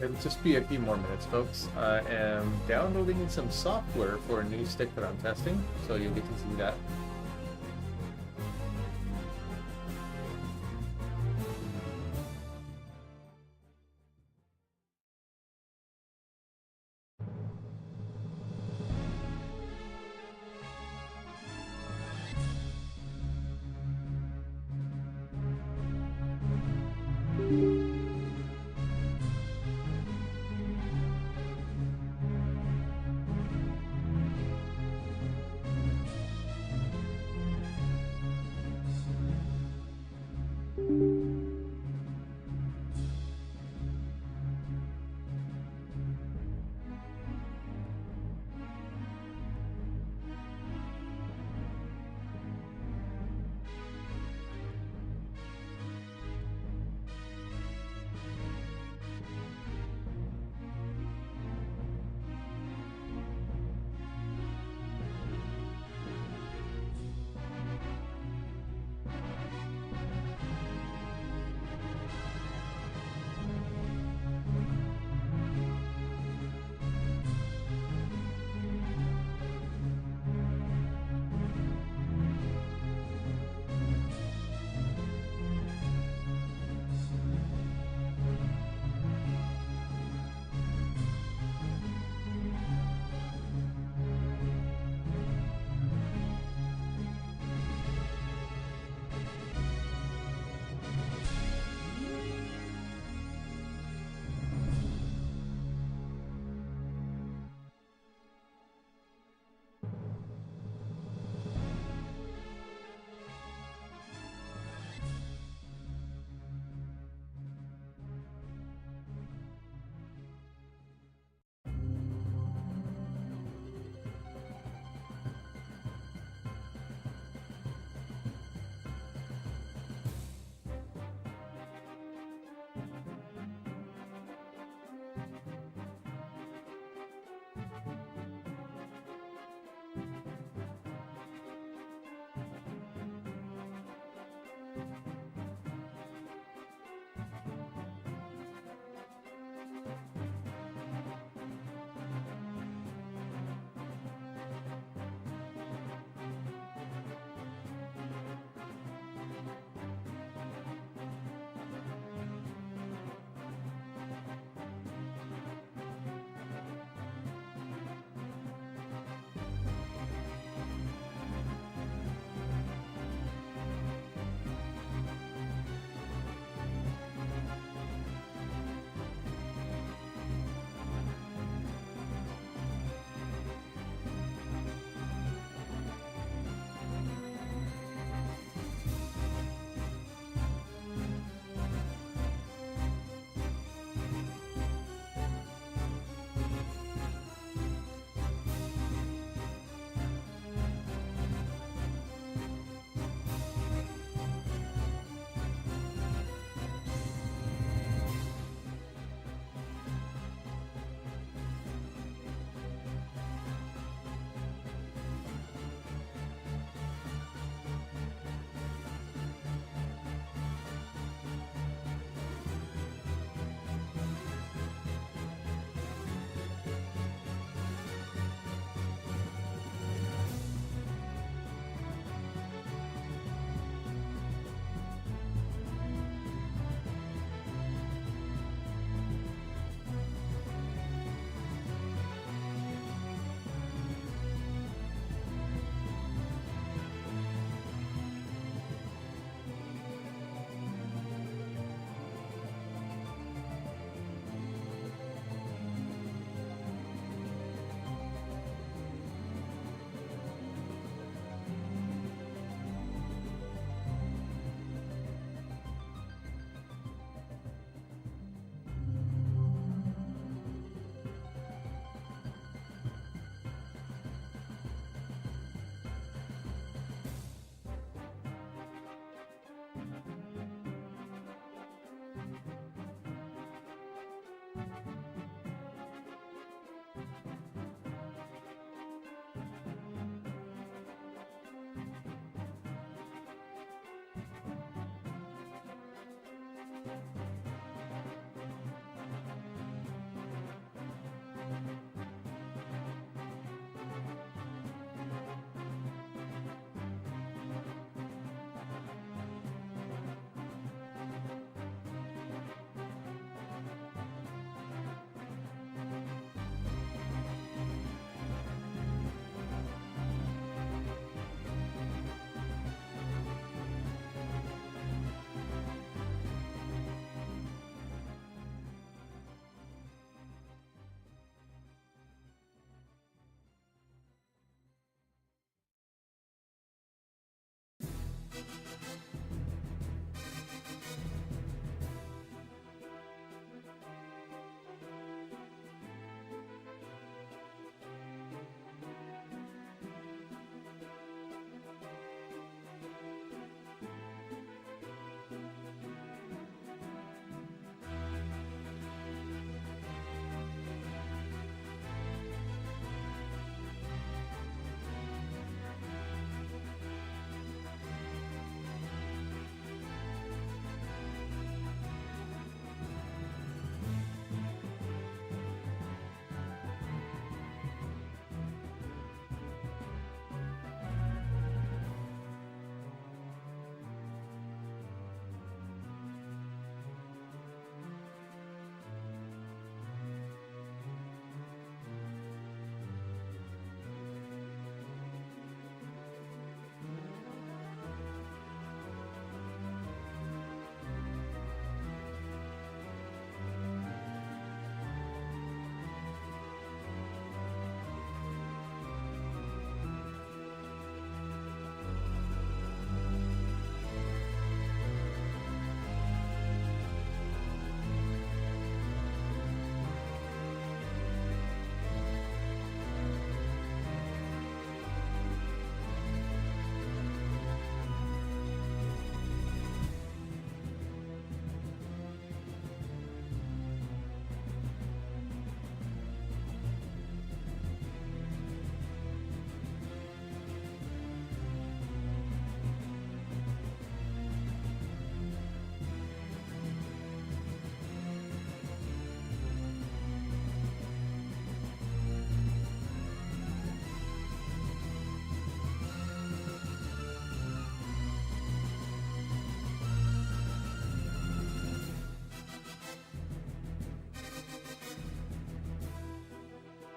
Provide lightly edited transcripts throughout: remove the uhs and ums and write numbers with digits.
It'll just be a few more minutes, folks. I am downloading some software for a new stick that I'm testing, so you'll get to see that.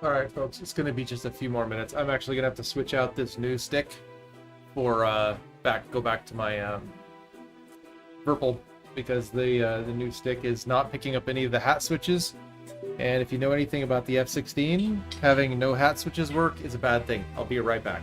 Alright folks, it's going to be just a few more minutes. I'm actually going to have to switch out this new stick for, go back to my, Virpil, because the new stick is not picking up any of the hat switches. And if you know anything about the F-16, having no hat switches work is a bad thing. I'll be right back.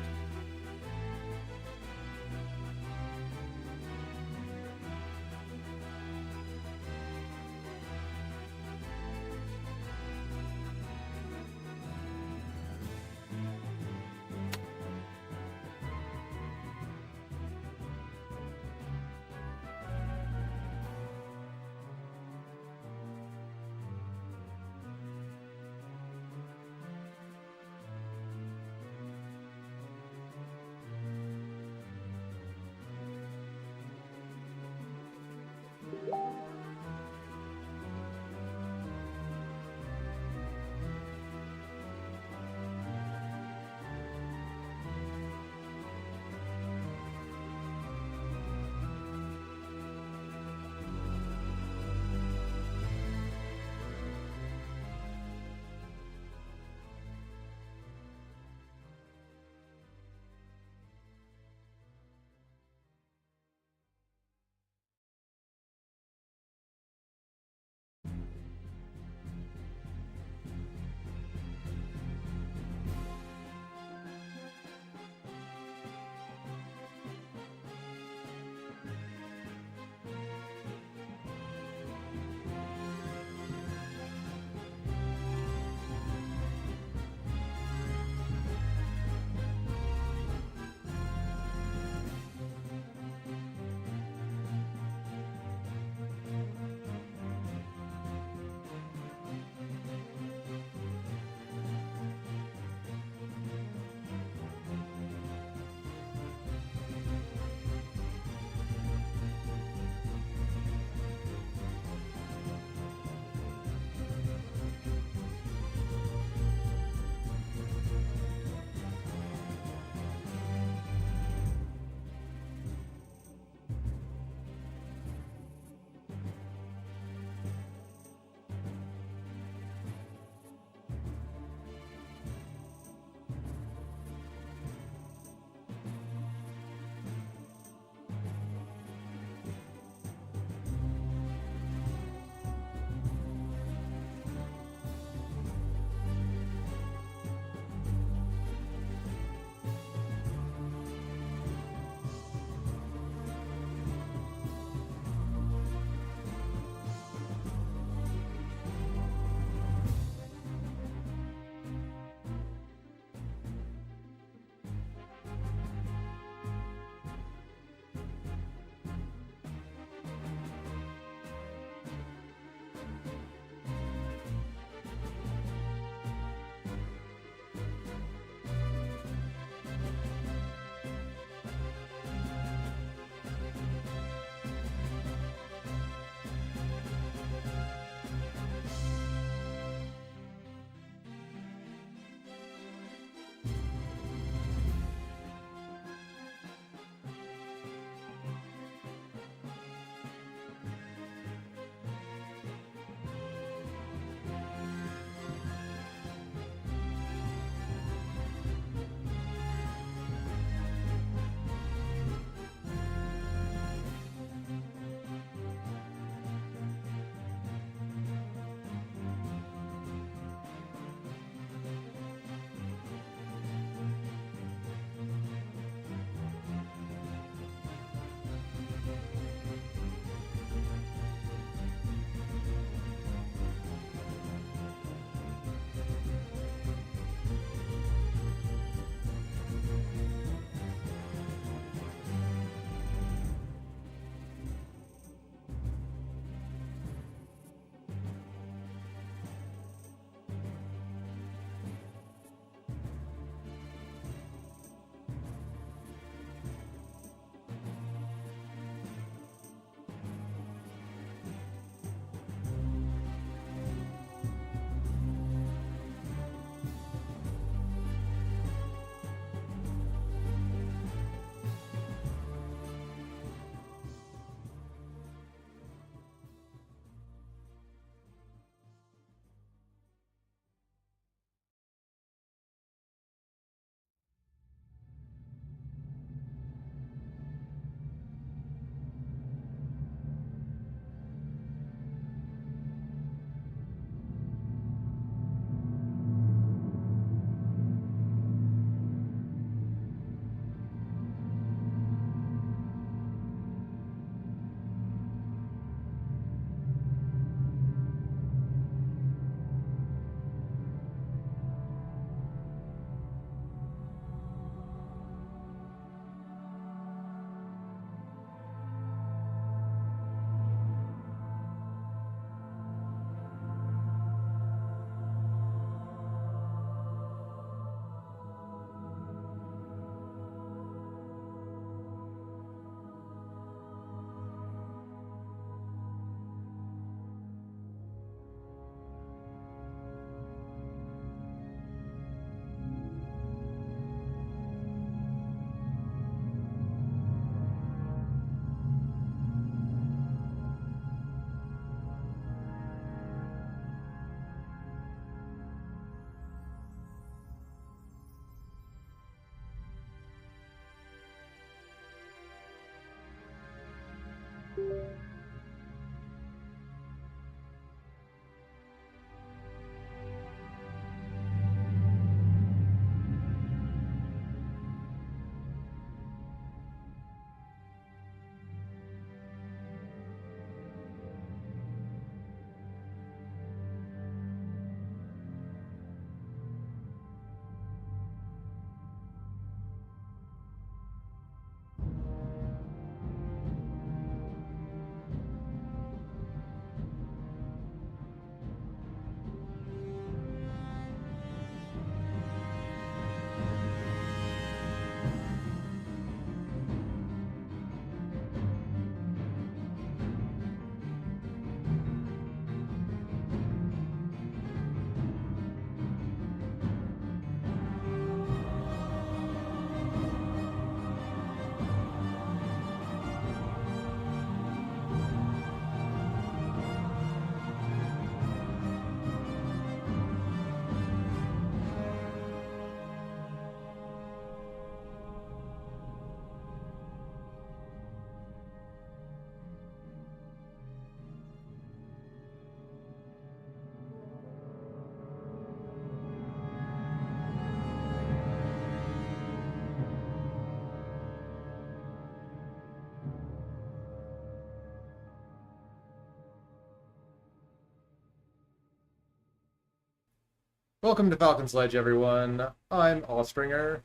Welcome to Falcon Sledge, everyone. I'm Allspringer,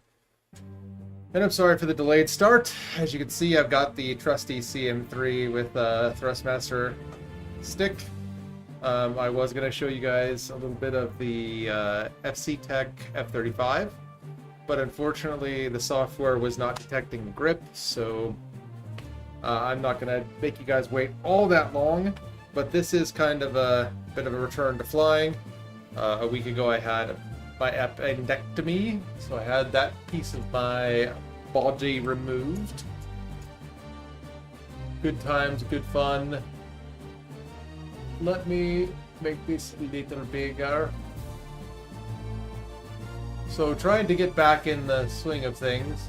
and I'm sorry for the delayed start. As you can see, I've got the trusty CM3 with Thrustmaster stick. I was going to show you guys a little bit of the FC Tech F-35, but unfortunately the software was not detecting grip, so I'm not going to make you guys wait all that long. But this is kind of a bit of a return to flying. A week ago I had my appendectomy, so I had that piece of my body removed. Good times, good fun. Let me make this a little bigger. So trying to get back in the swing of things.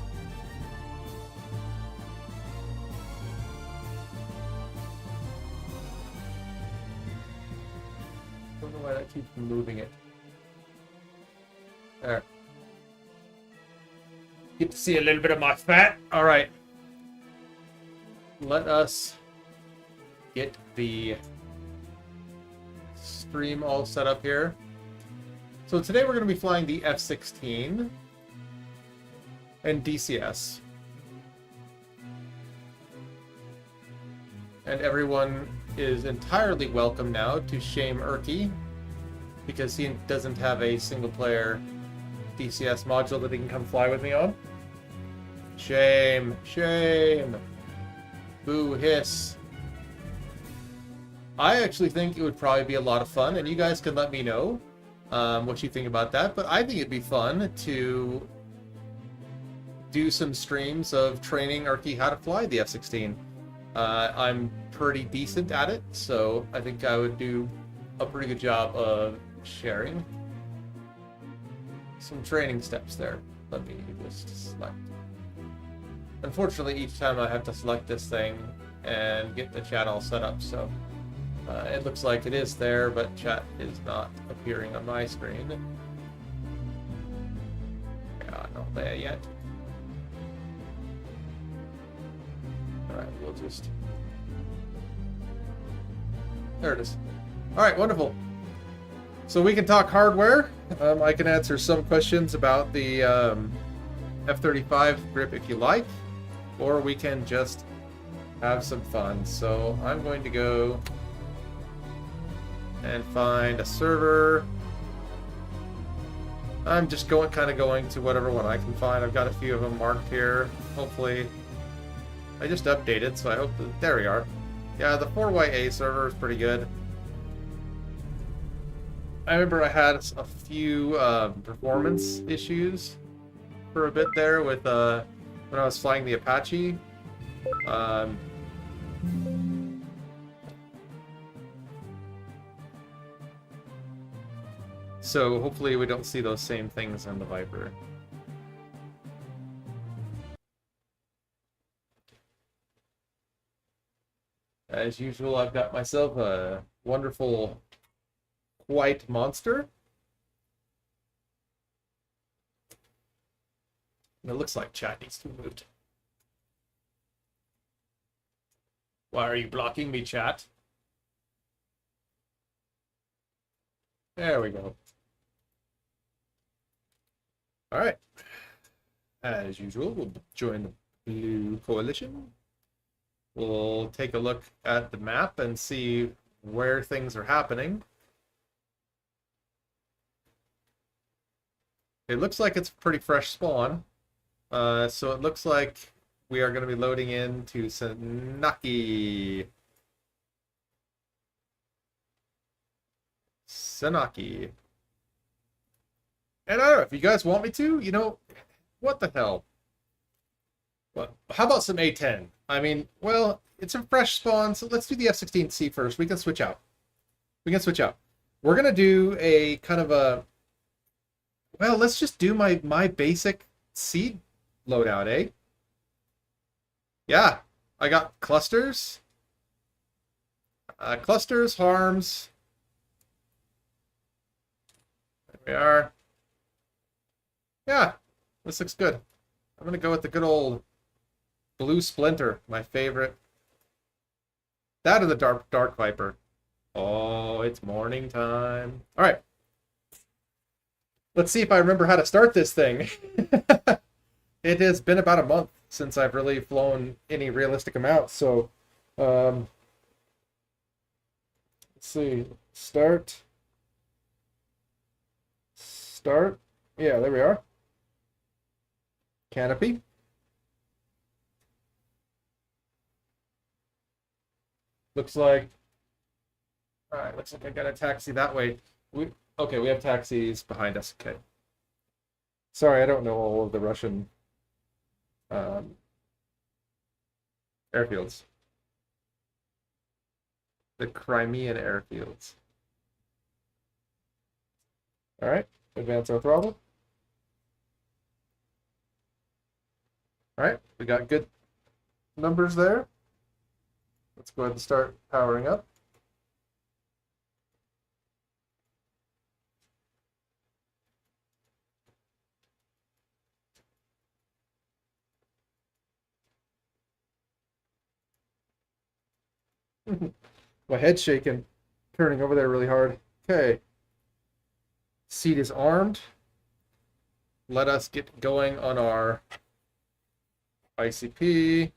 I don't know why that keeps moving it. There. Get to see a little bit of my fat. Alright. Let us get the stream all set up here. So today we're going to be flying the F-16 and DCS. And everyone is entirely welcome now to shame Erky, because he doesn't have a single-player DCS module that he can come fly with me on. Shame. Shame. Boo hiss. I actually think it would probably be a lot of fun, and you guys can let me know what you think about that, but I think it'd be fun to do some streams of training Erky how to fly the F-16. I'm pretty decent at it, so I think I would do a pretty good job of sharing some training steps there. Let me just select. Unfortunately, each time I have to select this thing and get the chat all set up, so it looks like it is there, but chat is not appearing on my screen. Yeah, not there yet. Alright, we'll just... There it is. Alright, wonderful. So we can talk hardware. I can answer some questions about the F-35 grip if you like, or we can just have some fun. So I'm going to go and find a server. I'm just going to whatever one I can find. I've got a few of them marked here. Hopefully, I just updated, so I hope that, there we are. Yeah, the 4YA server is pretty good. I remember I had a few performance issues for a bit there with when I was flying the Apache. So hopefully we don't see those same things on the Viper. As usual, I've got myself a wonderful white monster. And it looks like chat needs to be moved. Why are you blocking me, chat? There we go. Alright. As usual, we'll join the Blue Coalition. We'll take a look at the map and see where things are happening. It looks like it's a pretty fresh spawn. So it looks like we are going to be loading into Sanaki. Sanaki. And I don't know, if you guys want me to, you know, what the hell? Well, how about some A10? I mean, well, it's a fresh spawn, so let's do the F-16C first. We can switch out. We can switch out. We're going to do a kind of a... Well, let's just do my basic seed loadout, eh? Yeah, I got clusters. Clusters, harms. There we are. Yeah, this looks good. I'm going to go with the good old Blue Splinter, my favorite. That or the Dark Viper. Oh, it's morning time. All right. Let's see if I remember how to start this thing. It has been about a month since I've really flown any realistic amounts, so let's see. Start. Yeah, there we are. Canopy. Looks like, all right, looks like I got a taxi that way. Okay, we have taxis behind us. Okay. Sorry, I don't know all of the Russian um, airfields. The Crimean airfields. All right, advance our throttle. All right, we got good numbers there. Let's go ahead and start powering up. My head's shaking, turning over there really hard. Okay. Seat is armed. Let us get going on our ICP.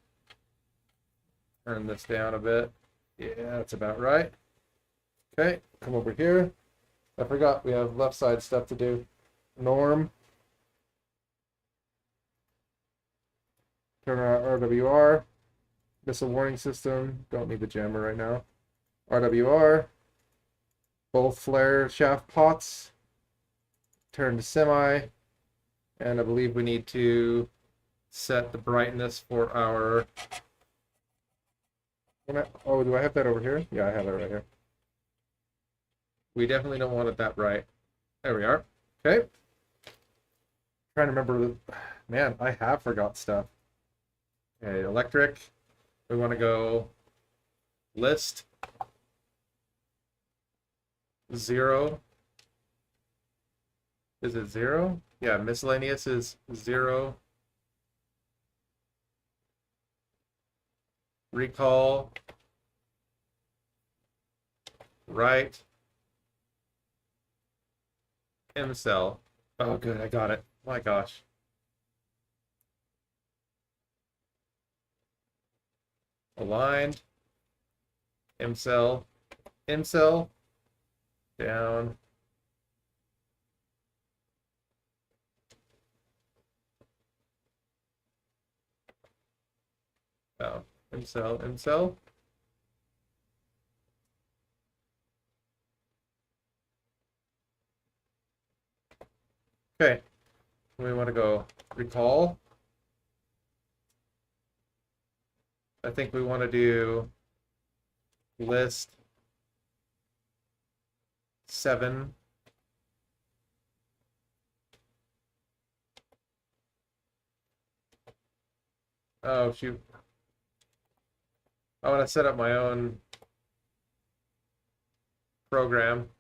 Turn this down a bit. Yeah, that's about right. Okay, come over here. I forgot we have left side stuff to do. Norm. Turn on RWR. Missile warning system. Don't need the jammer right now. RWR. Both flare shaft pots. Turn to semi. And I believe we need to set the brightness for our... Oh, do I have that over here? Yeah, I have it right here. We definitely don't want it that bright. There we are. Okay. Trying to remember the... Man, I have forgot stuff. Okay, electric. We want to go list 0. Is it 0? Yeah, miscellaneous is 0. Recall. Right. MCell. Oh, good, I got it. My gosh. Aligned. MCell. MCell. Down. Oh, MCell. Okay. We want to go recall. I think we want to do list 7. Oh, shoot. I want to set up my own program.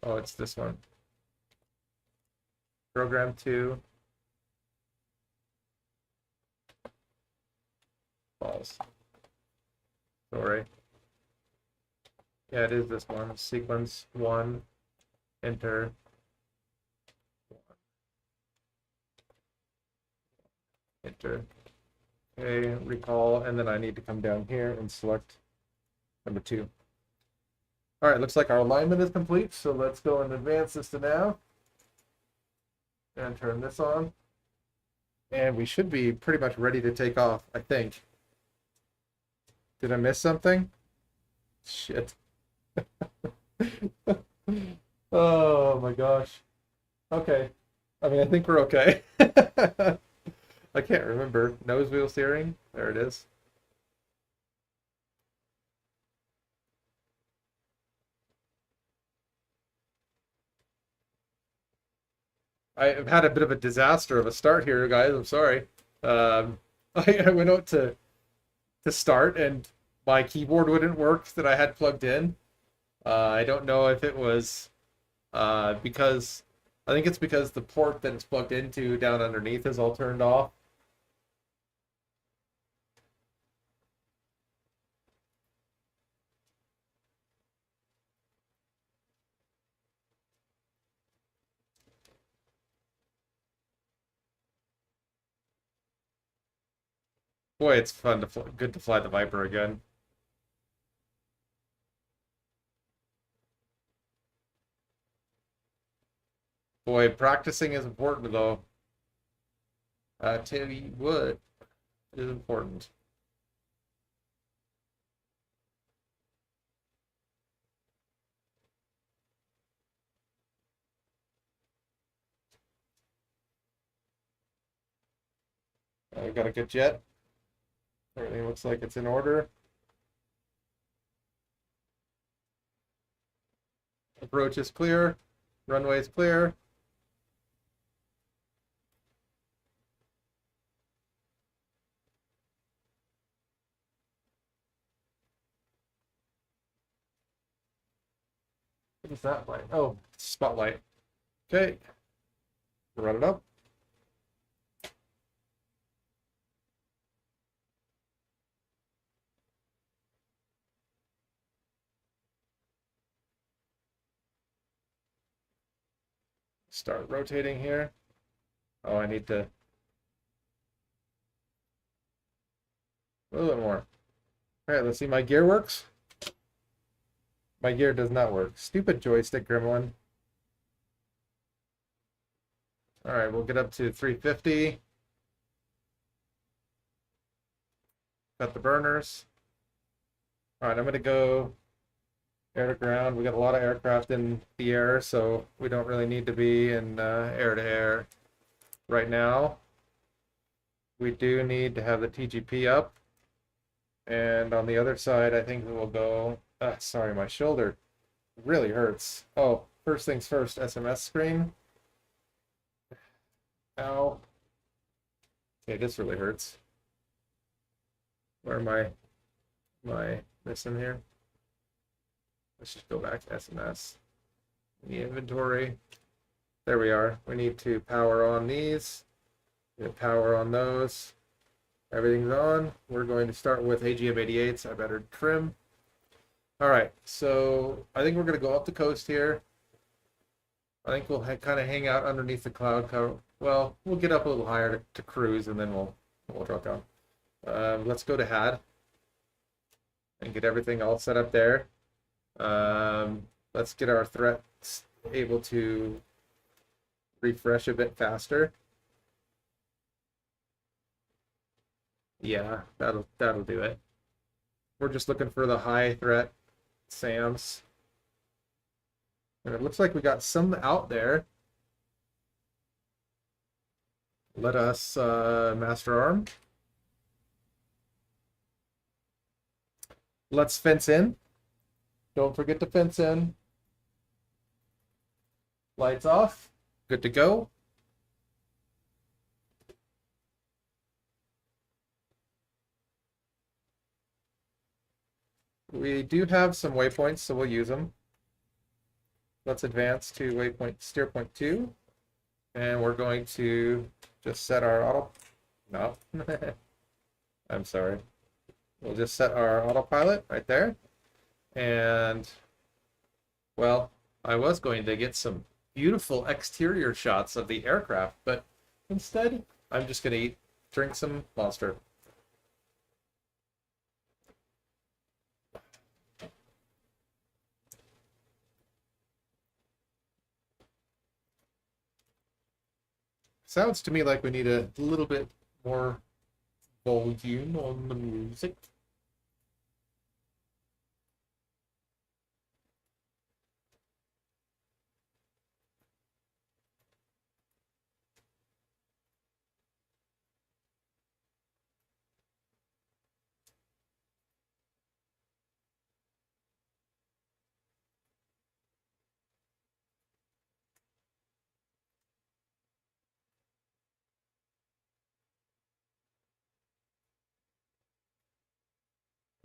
Oh, it's this one. Program 2. False. Sorry. Yeah, it is this one. Sequence 1. Enter. Enter. Okay, recall, and then I need to come down here and select number 2. All right, looks like our alignment is complete, so let's go and advance this to now. And turn this on. And we should be pretty much ready to take off, I think. Did I miss something? Shit. Oh my gosh. Okay. I mean, I think we're okay. I can't remember. Nose wheel steering? There it is. I've had a bit of a disaster of a start here, guys. I'm sorry. I went out to start and my keyboard wouldn't work that I had plugged in. I don't know if it was because I think it's because the port that it's plugged into down underneath is all turned off. Boy, it's fun to good to fly the Viper again. Boy, practicing is important though. I tell you what is important. I got a good jet. Everything looks like it's in order. Approach is clear. Runway is clear. What is that light? Oh, spotlight. Okay. Run it up. Start rotating here. Oh, I need to a little bit more. All right, let's see. My gear works. My gear does not work. Stupid joystick gremlin. All right, we'll get up to 350. Got the burners. All right, I'm gonna go air to ground. We got a lot of aircraft in the air, so we don't really need to be in air to air right now. We do need to have the TGP up. And on the other side, I think we'll go, sorry, my shoulder really hurts. Oh, first things first, SMS screen. Ow. Okay, this really hurts. Where am I missing here? Let's just go back to SMS. The inventory. There we are. We need to power on these. Power on those. Everything's on. We're going to start with AGM 88s. I better trim. All right, so I think we're going to go up the coast here. I think we'll kind of hang out underneath the cloud cover. Well, we'll get up a little higher to cruise, and then we'll drop down. Let's go to HAD and get everything all set up there. Let's get our threats able to refresh a bit faster. Yeah, that'll do it. We're just looking for the high threat SAMs. And it looks like we got some out there. Let us master arm. Let's fence in. Don't forget to fence in. Lights off. Good to go. We do have some waypoints, so we'll use them. Let's advance to waypoint steer point 2. And we're going to just set our auto... No. I'm sorry. We'll just set our autopilot right there. And, well, I was going to get some beautiful exterior shots of the aircraft, but instead, I'm just going to drink some Monster. Sounds to me like we need a little bit more volume on the music.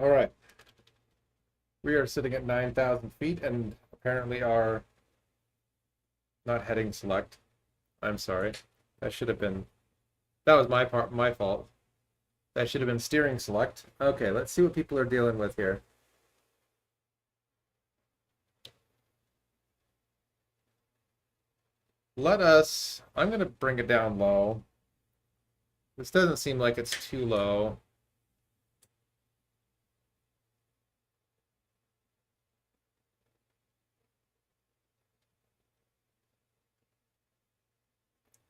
All right. We are sitting at 9,000 feet and apparently are not heading select. I'm sorry. That should have been, that was my fault. That should have been steering select. Okay, let's see what people are dealing with here. I'm going to bring it down low. This doesn't seem like it's too low.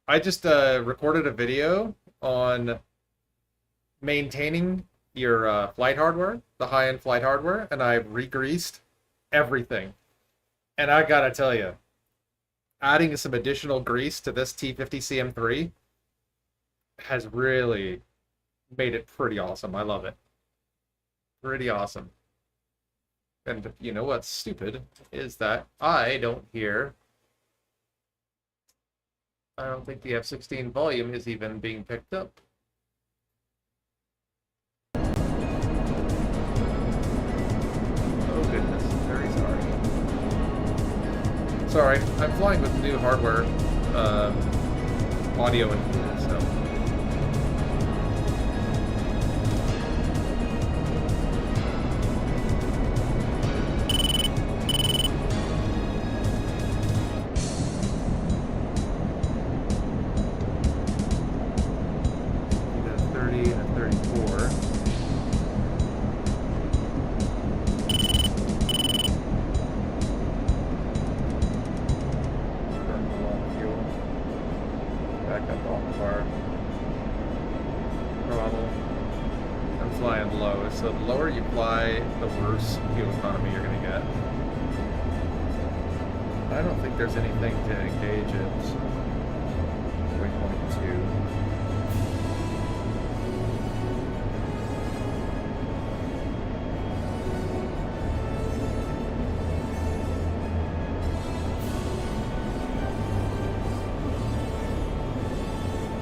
I just recorded a video on maintaining your flight hardware, the high-end flight hardware, and I re-greased everything. And I gotta tell you, adding some additional grease to this T50 CM3 has really made it pretty awesome. I love it. Pretty awesome. And you know what's stupid is that I don't think the F-16 volume is even being picked up. Oh goodness, very sorry. Sorry, I'm flying with new hardware, audio included, so. So the lower you fly, the worse fuel economy you're going to get. I don't think there's anything to engage at waypoint 2.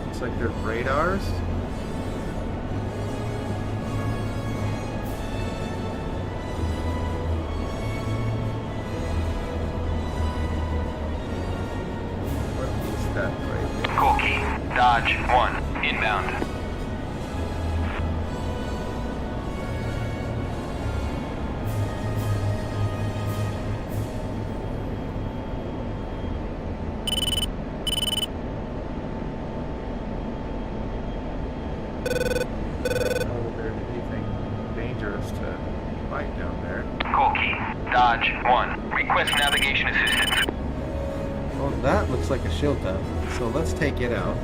Looks like there's radars. Dodge 1, inbound. Dodge 1, request navigation assistance. Well, that looks like a shield dump, so let's take it out.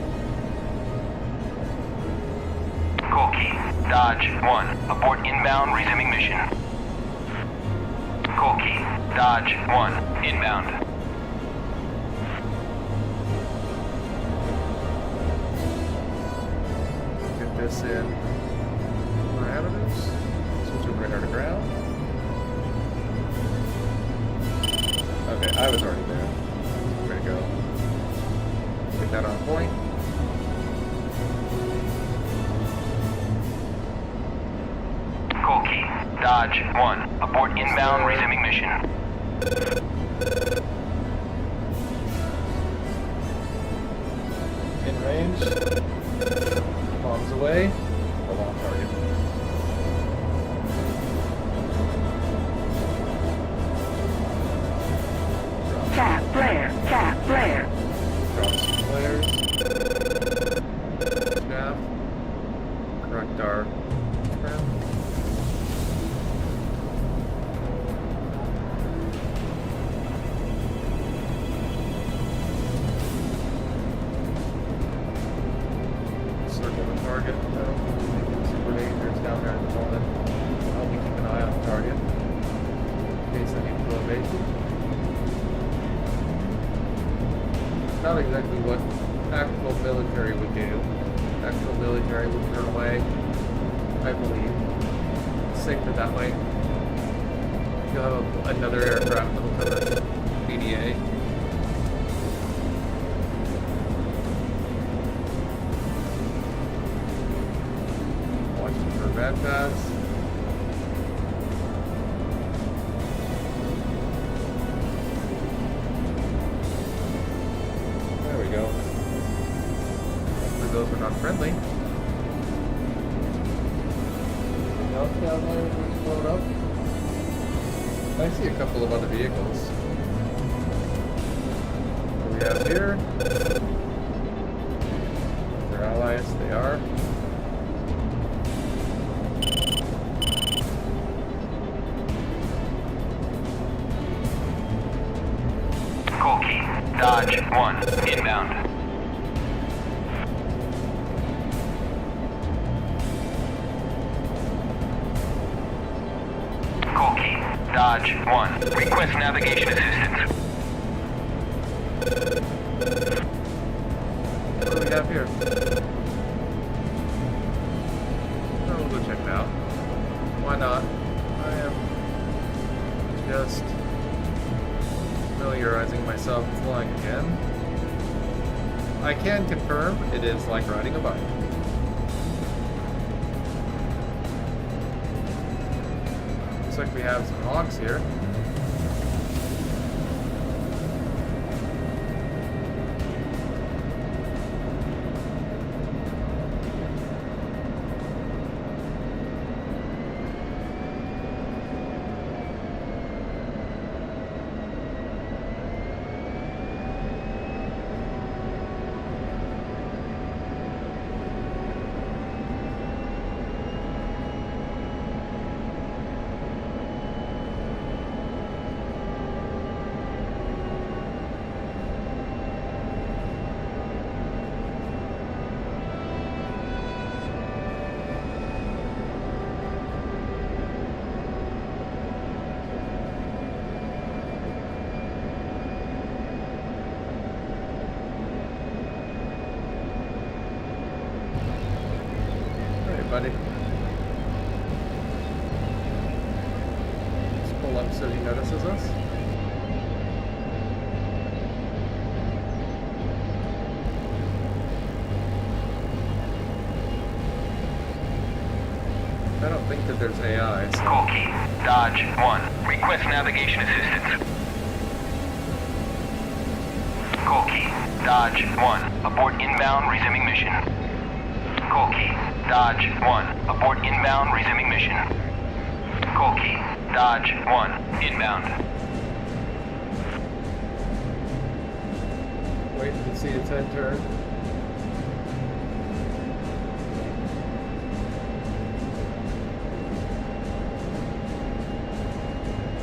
Dodge 1, abort inbound, resuming mission. Dodge 1, inbound. Get this in parameters. Switch over radar to ground. Okay, I was already there. Way to go. Get that on point. Dodge 1, abort inbound, resuming mission. In range. Bombs away. Hold on target. Cap flare. Drop some flares. Nav. Correct our trim. Circle the target. Super dangerous down there at the moment. Help me keep an eye on the target in case I need to go evasive. Not exactly what actual military would do. Actual military would turn away, I believe. It's safer that way. You'll have another aircraft that'll cover BDA. Watching for bad paths. Go. Hopefully those are not friendly. Anything else down there that's blown up? I see a couple of other vehicles. What do we have here? They're allies, they are. Dodge 1, inbound. Dodge 1. Request navigation assistance. What do we have here? Oh, we'll go check it out. Why not? I am just familiarizing myself with flying again. I can confirm it is like riding a bike. Looks like we have some hogs here. Buddy. Let's pull up so he notices us. I don't think that there's AI, so... Call key. Dodge 1. Request navigation assistance. Call key. Dodge 1. Abort inbound, resuming mission. Call key. Dodge 1. Abort inbound, resuming mission. Call key. Dodge 1. Inbound. Wait to see its head turn.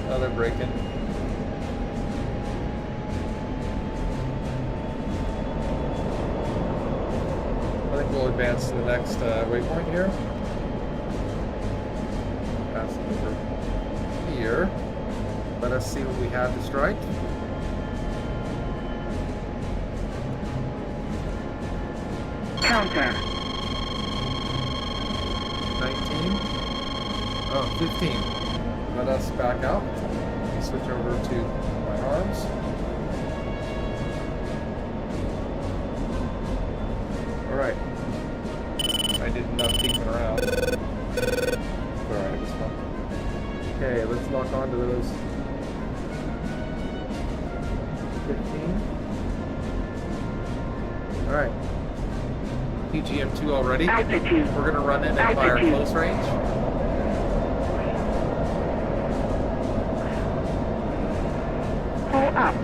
Oh, they're braking. I think we'll advance to the next waypoint here. Pass it over here. Let us see what we have to strike. Counter. 19. Oh, 15. Let us back out. Switch over to my arms. Alright. I did enough peeking around. Alright, it was fun. Okay, let's lock onto those. 15. Alright. PGM2 already. Altitude. We're gonna run in and fire Altitude. close range. Pull up.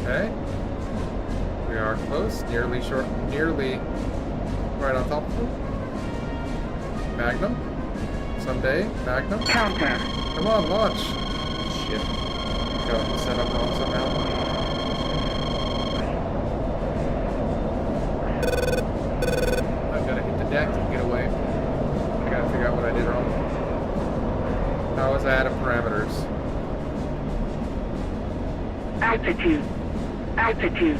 Okay. We are close, nearly right on top of them. Magnum. Someday, Magnum. Counter. Come on, launch. Shit. Got the setup wrong somehow. I've got to hit the deck and get away. I gotta figure out what I did wrong. How was I out of parameters? Altitude. Altitude.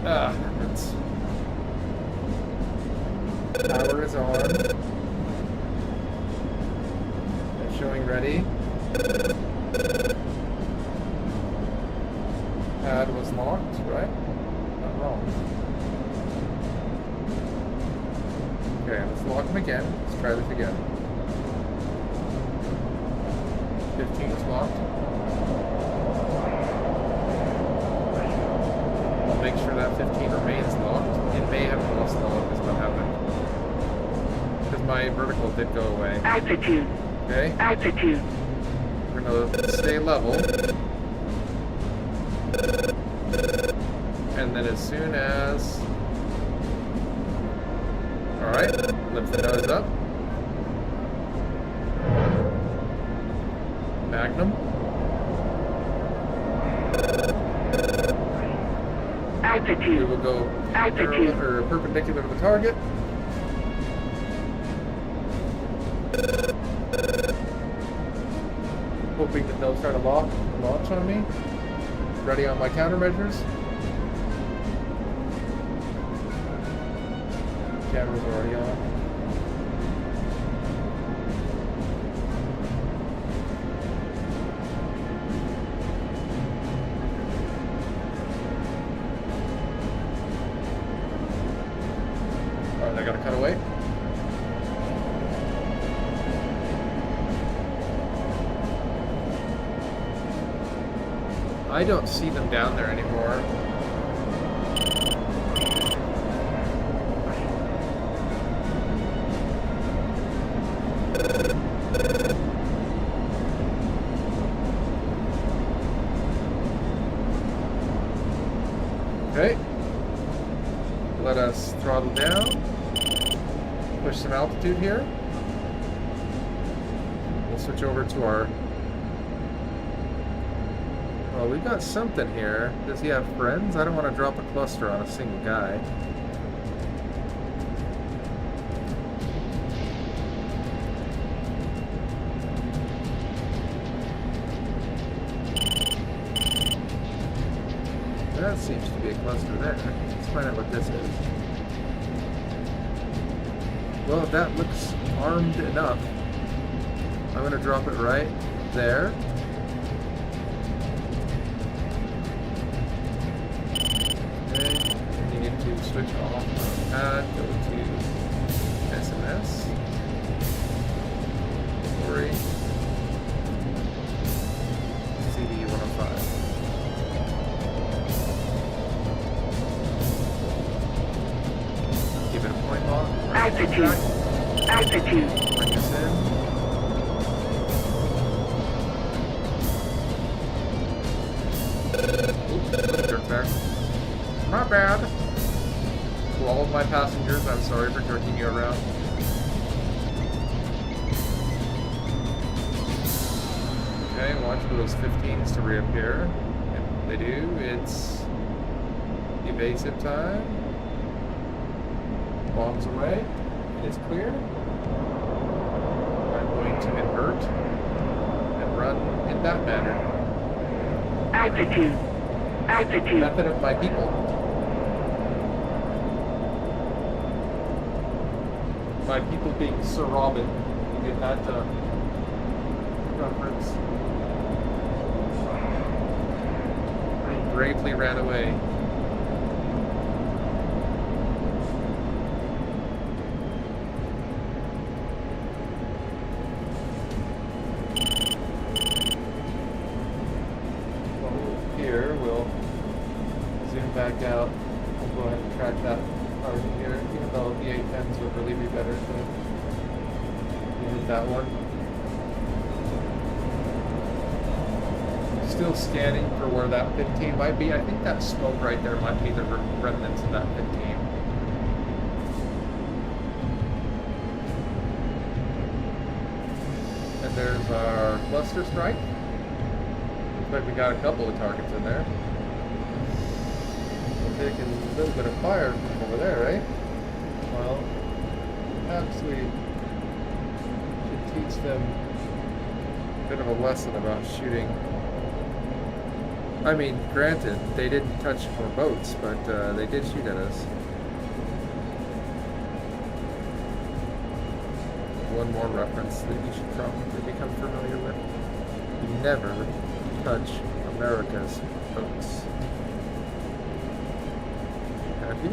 Ah, it's... Power is on. It's showing ready. Pad was locked, right? Not wrong. Okay, let's lock them again. Let's try this again. 15 is locked. I'll make sure that 15 remains locked. It may have lost log is what happened. Because my vertical did go away. Altitude. Okay? Altitude. We're gonna stay level. And then as soon as... Alright, lift the nose up. Magnum. We Altitude. will go Altitude. perpendicular to the target. Hoping that they'll try to launch on me. Ready on my countermeasures. Camera's already on. Alright, I gotta cut away. I don't see them down there anymore. Okay. Let us throttle down. Push some altitude here. We'll switch over to our... Well, we've got something here. Does he have friends? I don't want to drop a cluster on a single guy. That seems to be a cluster there. Let's find out what this is. Well, that looks armed enough. I'm going to drop it right there. To switch off my pad, go to SMS, story, CD 105. Give it a point lock. Altitude. Altitude. Bring us in. Oops, little jerk there. Not bad. To all of my passengers, I'm sorry for jerking you around. Okay, watch for those 15s to reappear. If they do, it's evasive time. Bombs away. It is clear. I'm going to invert and run in that manner. Altitude. Altitude. Method of my people. My people being Sir Robin. You get that reference. He bravely ran away. Well, here we'll zoom back out. We'll go ahead and track that part here, even though the 810s would really be better to hit that one. Still scanning for where that 15 might be. I think that smoke right there might be the remnants of that 15. And there's our cluster strike. Looks like we got a couple of targets in there. We're taking a little bit of fire from over there, right? Well, perhaps we should teach them a bit of a lesson about shooting. I mean, granted, they didn't touch our boats, but they did shoot at us. One more reference that you should probably become familiar with. You never touch America's boats. Have you?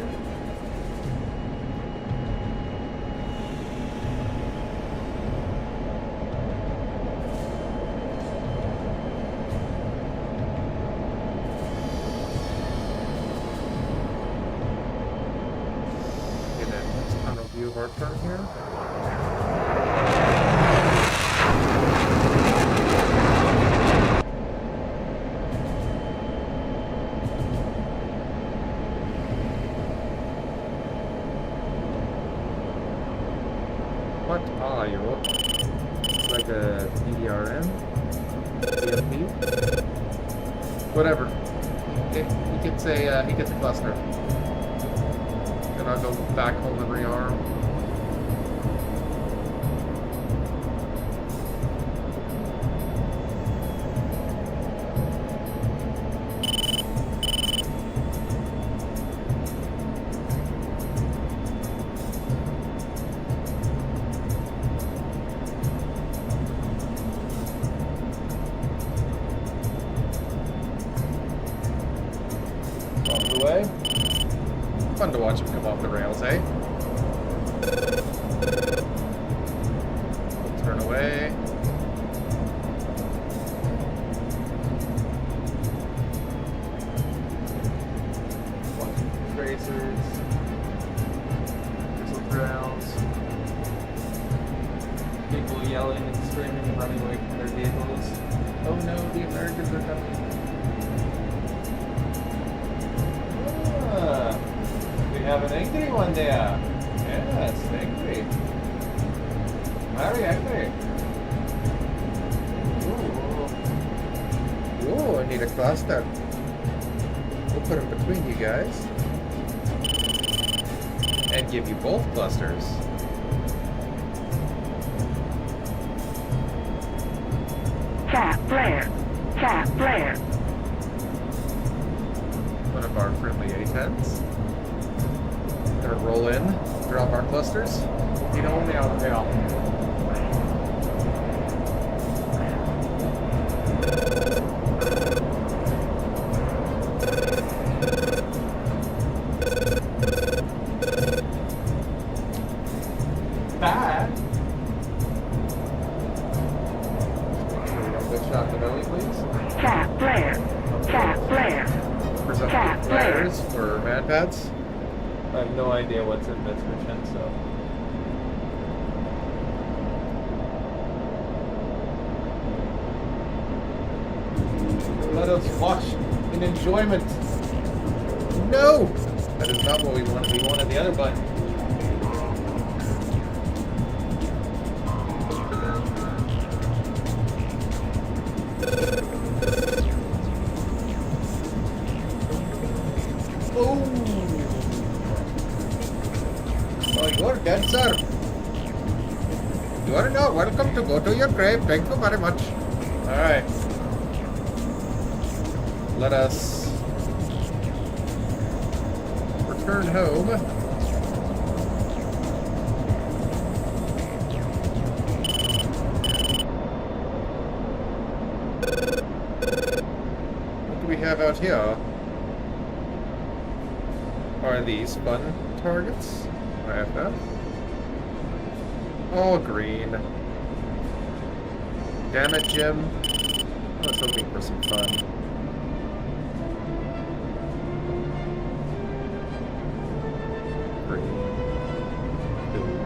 Okay then, let's tunnel view of our turn here. What are you? It's like a PDRM? CFP? Whatever. He gets a cluster. And I'll go back home and rearm. Fun to watch him come off the rails, eh? We'll turn away. Tracers. Missile trails. People yelling and screaming and running away from their vehicles. Oh no, the Americans are coming. Ah, we have an angry one there. Yes, angry. Very angry. Ooh. Ooh, I need a cluster. We'll put them between you guys. And give you both clusters. Tap flare. Tap flare. One of our friendly A-10s. Gonna roll in, drop our clusters. You know, only out there. Bad. Good shot in the belly, please. Tap flare. Tap flare. For some Tap flare. flares for man pads. I have no idea what's in this mission, so. Let us watch in enjoyment. No! That is not what we wanted. We wanted the other button. Oh! Oh, you're dead, sir. You are now welcome to go to your grave. Thank you very much. Alright. Let us return home. What do we have out here? Are these fun targets? IFF? All green. Damn it, Jim. I was hoping for some fun. Green. Blue.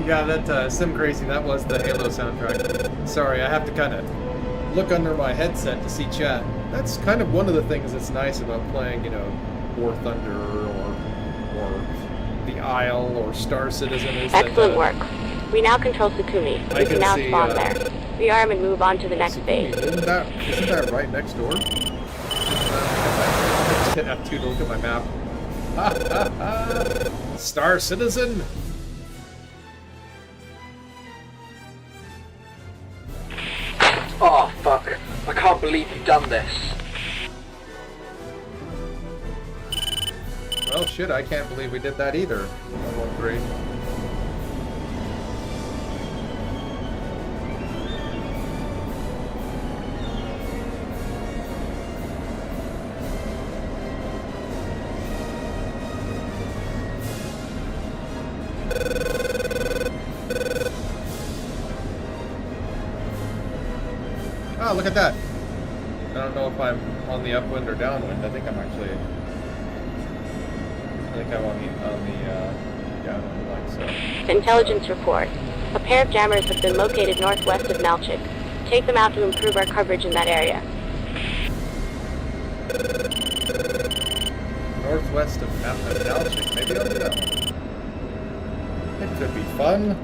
Yeah, that Sim Crazy, that was the Halo soundtrack. Sorry, I have to kind of look under my headset to see chat. That's kind of one of the things that's nice about playing, you know, War Thunder or The Isle or Star Citizen is Excellent that, work. We now control Sukumi. I We can can now see, spawn there. Rearm and move on to the next phase. Isn't that right next door? Just hit F2 to look at my map. Star Citizen! Oh, fuck. I can't believe you've done this. Well, shit, I can't believe we did that either. 113. Wow, look at that. I don't know if I'm on the upwind or downwind. I think I'm on the downwind, like so. Intelligence report. A pair of jammers have been located northwest of Nalchik. Take them out to improve our coverage in that area. Northwest of Nalchik. Maybe I'll do that one. It could be fun.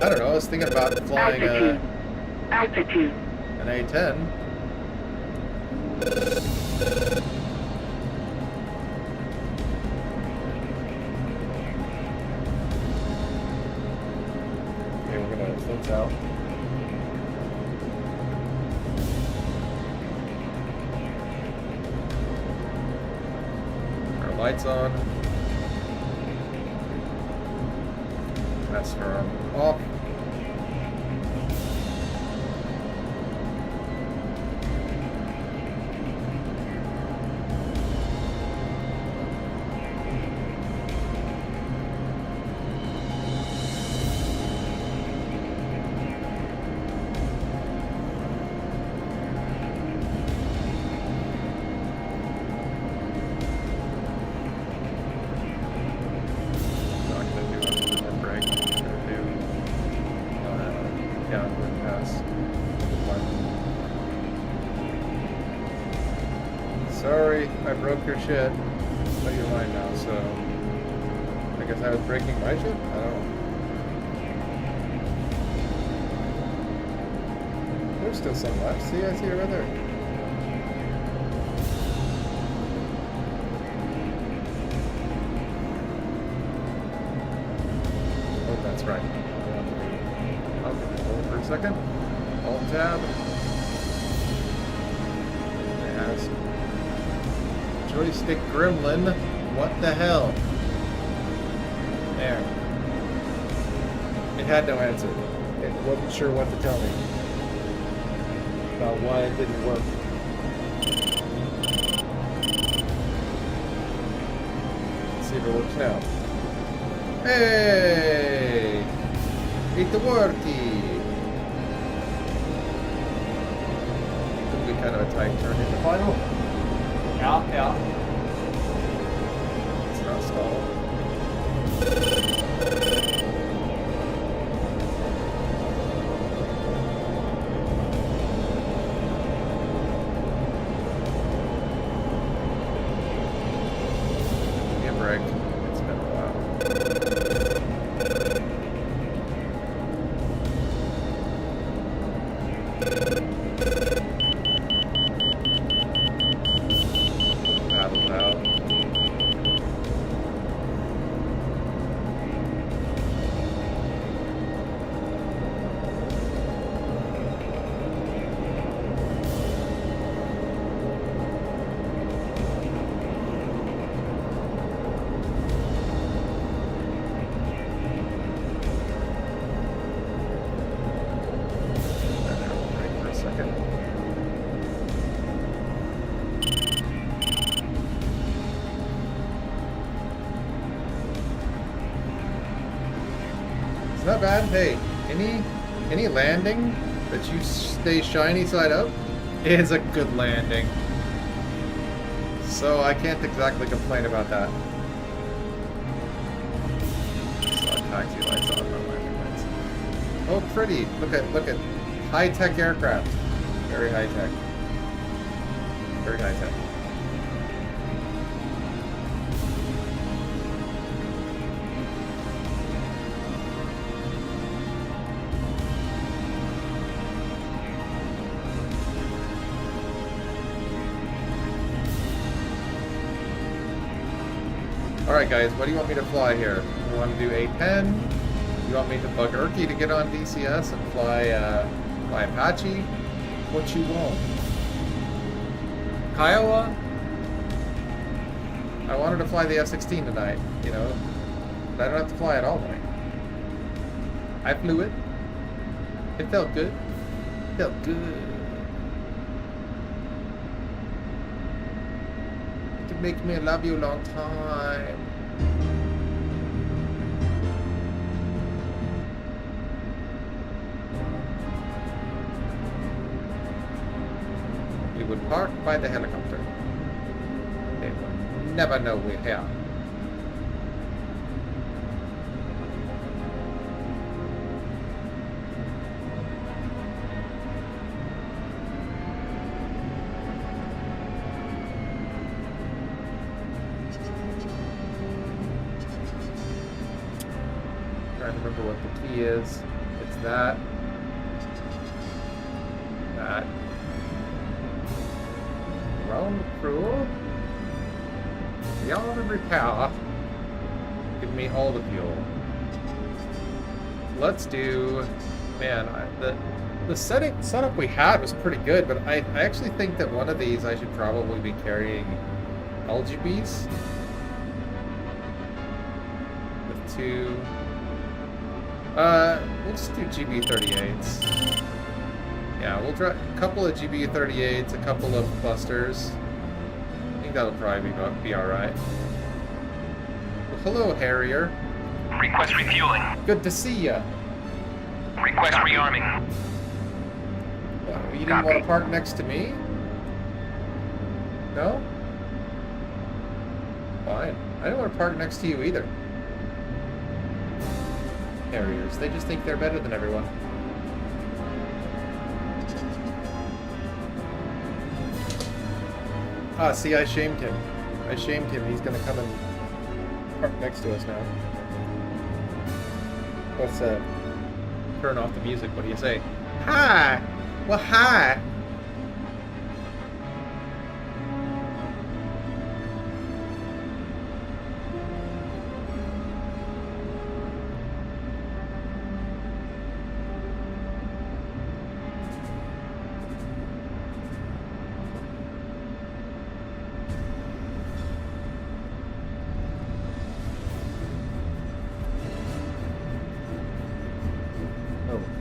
I don't know, I was thinking about flying Altitude. an A-10. Okay, we're gonna float out. Our lights on. That's her off. Sorry, I broke your shit. But you're mine now, so I guess I was breaking my shit? I don't know. There's still some left. See, I see it right there. Oh, that's right. I'll hold for a second. Alt tab. Yes. Joystick gremlin. What the hell? There. It had no answer. It wasn't sure what to tell me about why it didn't work. Let's see if it works now. Hey! It's working! It'll be kind of a tight turn in the final. Yeah. It's not stalled. Give me a break. It's been a while. Paddle out. Break for a second. It's not bad. Hey, any landing that you stay shiny side up is a good landing. So I can't exactly complain about that. Saw taxi lights on, no landing lights. Oh, pretty. Look at high-tech aircraft. Very high-tech. Very high-tech. Alright guys, what do you want me to fly here? You want to do A-10? You want me to bug Erky to get on DCS and fly Apache? What you want? Kiowa? I wanted to fly the F-16 tonight, you know. But I don't have to fly it all night. I flew it. It felt good. It felt good. To make me love you a long time. we would park by the helicopter. They will never know we're here. Trying to remember what the key is. It's that. That. Round the crew. Beyond repair. Give me all the fuel. Let's do. Man, the setup we had was pretty good, but I actually think that one of these I should probably be carrying LGBs with two. We'll just do GB38s. Yeah, we'll try a couple of GB38s, a couple of clusters. I think that'll probably be alright. Well, hello, Harrier. Request refueling. Good to see ya. Request rearming. You didn't want to park next to me? No? Fine. I didn't want to park next to you either. Harriers. They just think they're better than everyone. Ah, see, I shamed him. I shamed him. He's gonna come and park next to us now. Let's turn off the music. What do you say? Hi! Well, hi!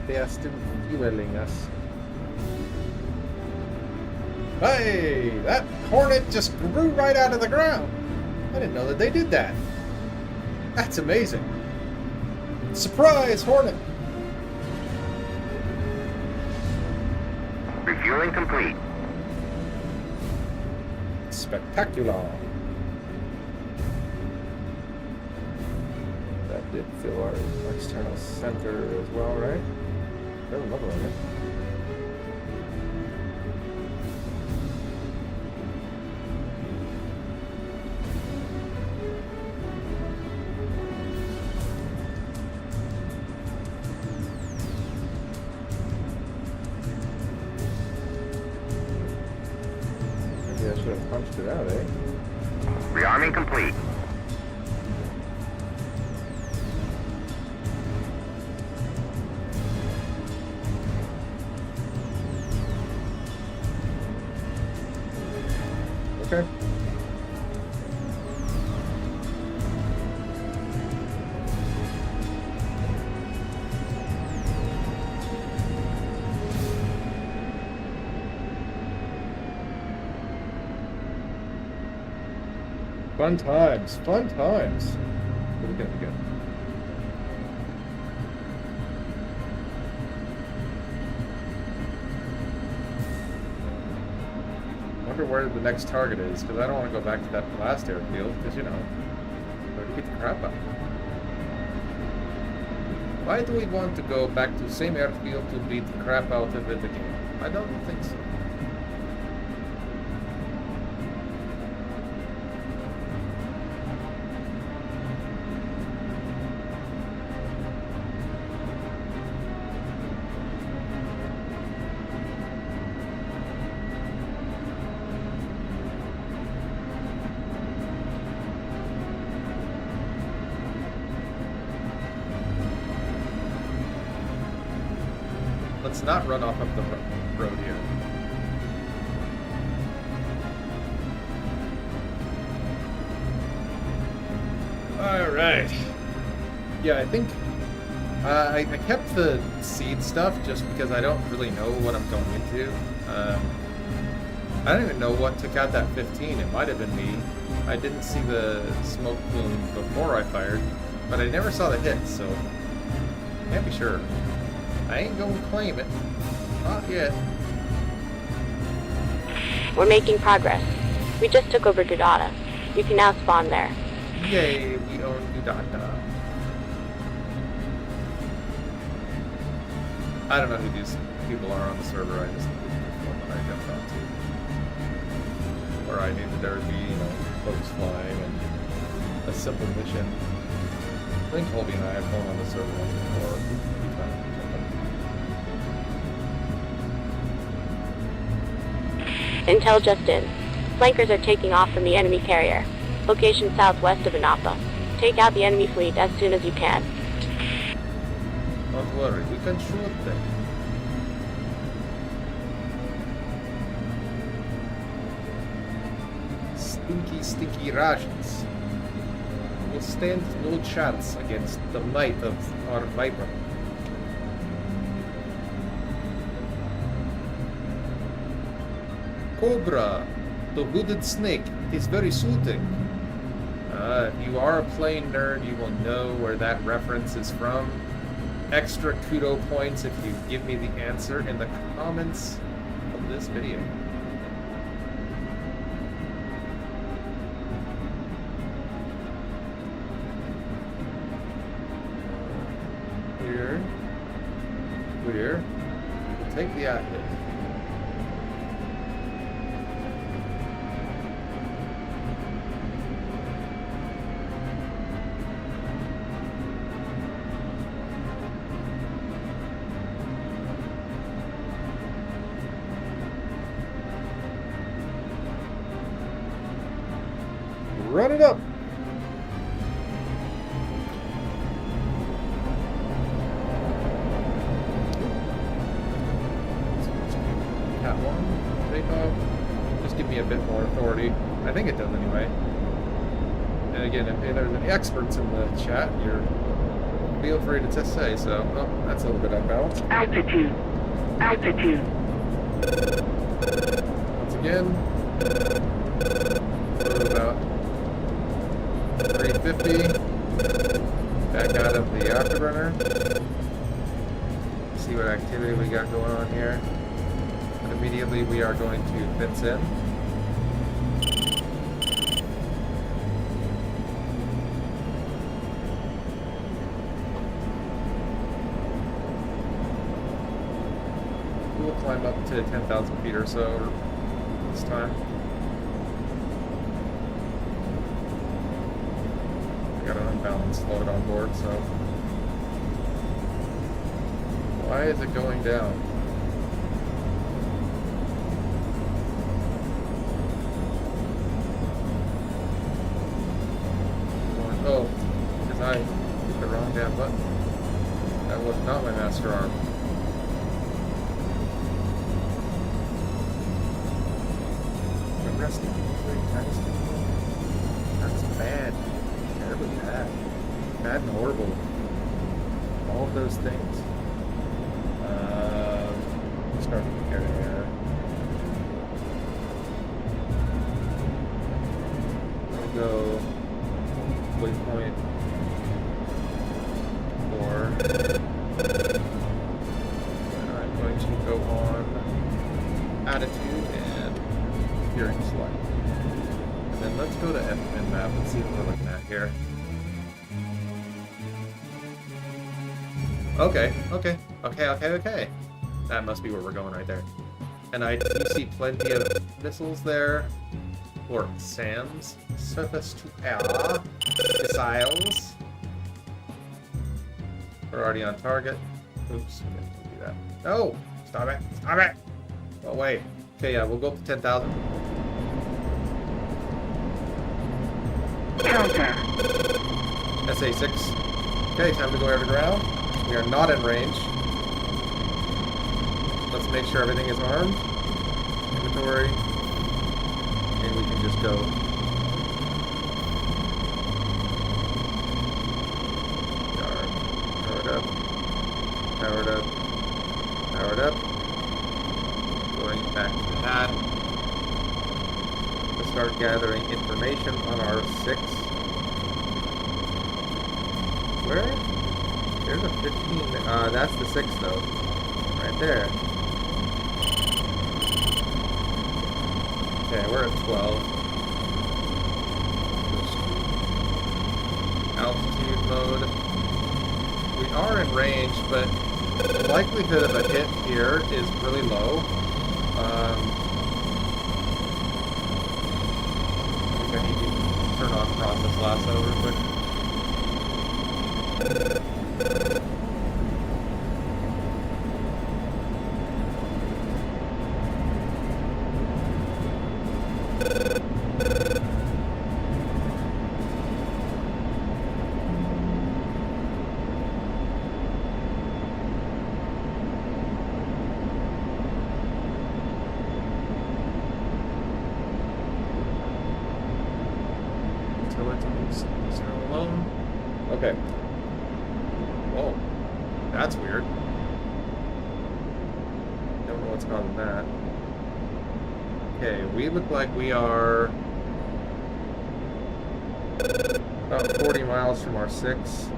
They are still fueling us. Hey! That Hornet just grew right out of the ground! I didn't know that they did that. That's amazing. Surprise, Hornet! Refueling complete. Spectacular. That did fill our external center as well, right? Oh, another one, right? Maybe I should have punched it out, eh? Rearming complete. Okay. Fun times, fun times. What are we gonna get? I wonder where the next target is, because I don't want to go back to that last airfield, because, you know, where to beat the crap out. Why do we want to go back to the same airfield to beat the crap out of it again? I don't think so. Let's not run off of the road here. Alright. Yeah, I think I kept the seed stuff just because I don't really know what I'm going into. I don't even know what took out that 15. It might have been me. I didn't see the smoke plume before I fired, but I never saw the hit, so can't be sure. I ain't gonna claim it. Not yet. We're making progress. We just took over Dudata. You can now spawn there. Yay, we own Udata. I don't know who these people are on the server. I just think it's one that I jumped onto. Or I knew that there would be, you know, folks flying and a simple mission. I think Colby and I have gone on the server once before. Intel just in. Flankers are taking off from the enemy carrier. Location southwest of Anapa. Take out the enemy fleet as soon as you can. Don't worry, we can shoot them. Stinky Russians will stand no chance against the might of our Viper. Cobra, the hooded snake, is very suiting. If you are a plane nerd, you will know where that reference is from. Extra kudo points if you give me the answer in the comments of this video. Clear. We'll take the athlete. Run it up! Cat 1, take off. Just give me a bit more authority. I think it does anyway. And again, if there's any experts in the chat, feel free to just say so. Oh, that's a little bit unbalanced. Altitude. Altitude. Once again, we're about 350. Back out of the afterburner. See what activity we got going on here. And immediately we are going to fence in. We'll climb up to 10,000 feet or so this time. I got an unbalanced load on board, so. Why is it going down? Oh, because I hit the wrong damn button. That was not my master arm. Resting that's bad. Terribly bad. Bad and horrible. All of those things. Start from here. We'll go waypoint 4. And I'm going to go on attitude and steering select. And then let's go to FN map and see what we're looking at here. Okay. That must be where we're going right there. And I do see plenty of missiles there. Or SAMs. Surface to air. Missiles. We're already on target. Oops, we didn't do that. No! Stop it! Stop it! Oh, wait. Okay, yeah, we'll go up to 10,000. Counter. SA6. Okay, time to go over ground. We are not in range. Let's make sure everything is armed. Inventory. And we can just go. Powered up. Powered up. Powered up. Going back to the pad. To start gathering information on our 6. Where? There's a 15. That's the 6 though. Right there. Okay, we're at 12. Altitude mode. We are in range, but the likelihood of a hit here is really low. I think I need to turn on process lasso real quick. Okay. Whoa. That's weird. Don't know what's causing that. Okay, we look like we are about 40 miles from our 6.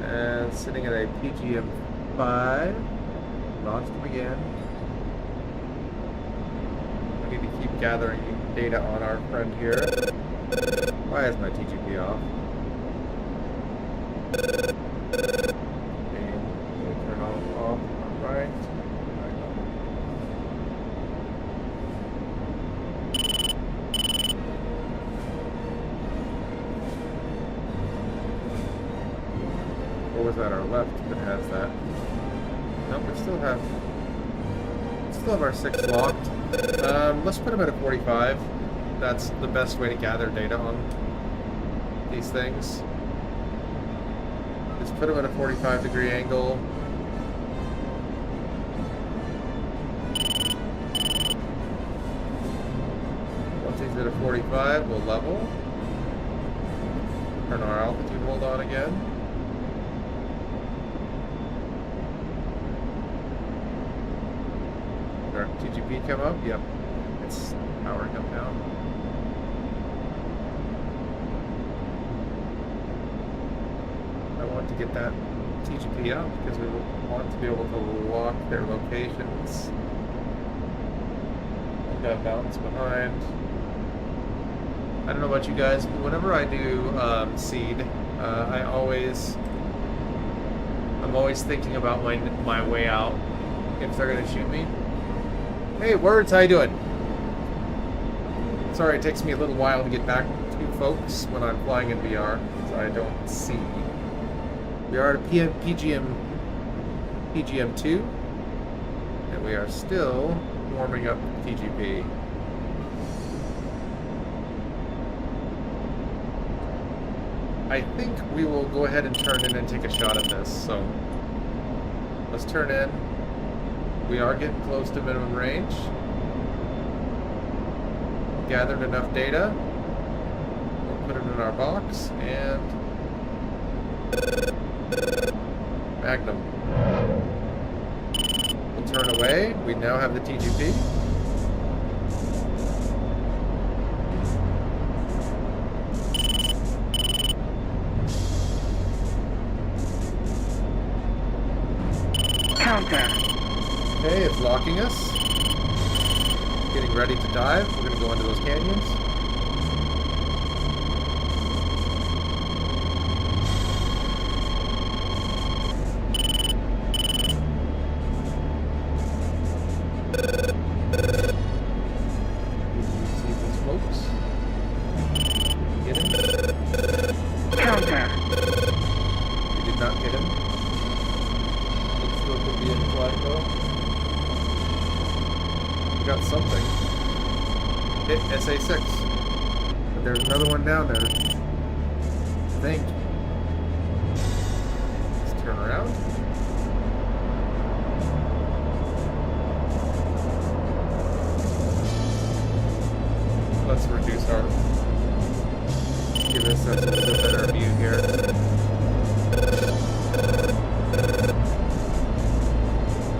And sitting at a PGM-5. Launched them again. We need to keep gathering data on our friend here. Why is my TGP off? Okay, turn off. Right. Or was that our left that has that? Nope, we still have our 6 locked. Let's put them at a 45. That's the best way to gather data on these things. Just put them at a 45-degree angle. Once he's at a 45, we'll level. Turn our altitude hold on again. Our TGP come up? Yep. It's powering up now. I want to get that TGP up because we want to be able to lock their locations. I've got balance behind. I don't know about you guys, but whenever I do seed, I'm always thinking about my way out if they're gonna shoot me. Hey, Words, how you doing? Sorry, it takes me a little while to get back to folks when I'm flying in VR, so I don't see. We are at a PGM-2, and we are still warming up TGP. I think we will go ahead and turn in and take a shot at this, so let's turn in. We are getting close to minimum range. Gathered enough data. We'll put it in our box and Magnum. We'll turn away. We now have the TGP. Counter. Okay, it's locking us. Getting ready to dive. We're going to go into those canyons. You see the smokes? Get him? Counter. We did not get him. Looks still could be in flight though. Got something. Hit SA6. But there's another one down there. I think. Let's turn around. Let's reduce our... Give us a little bit better view here.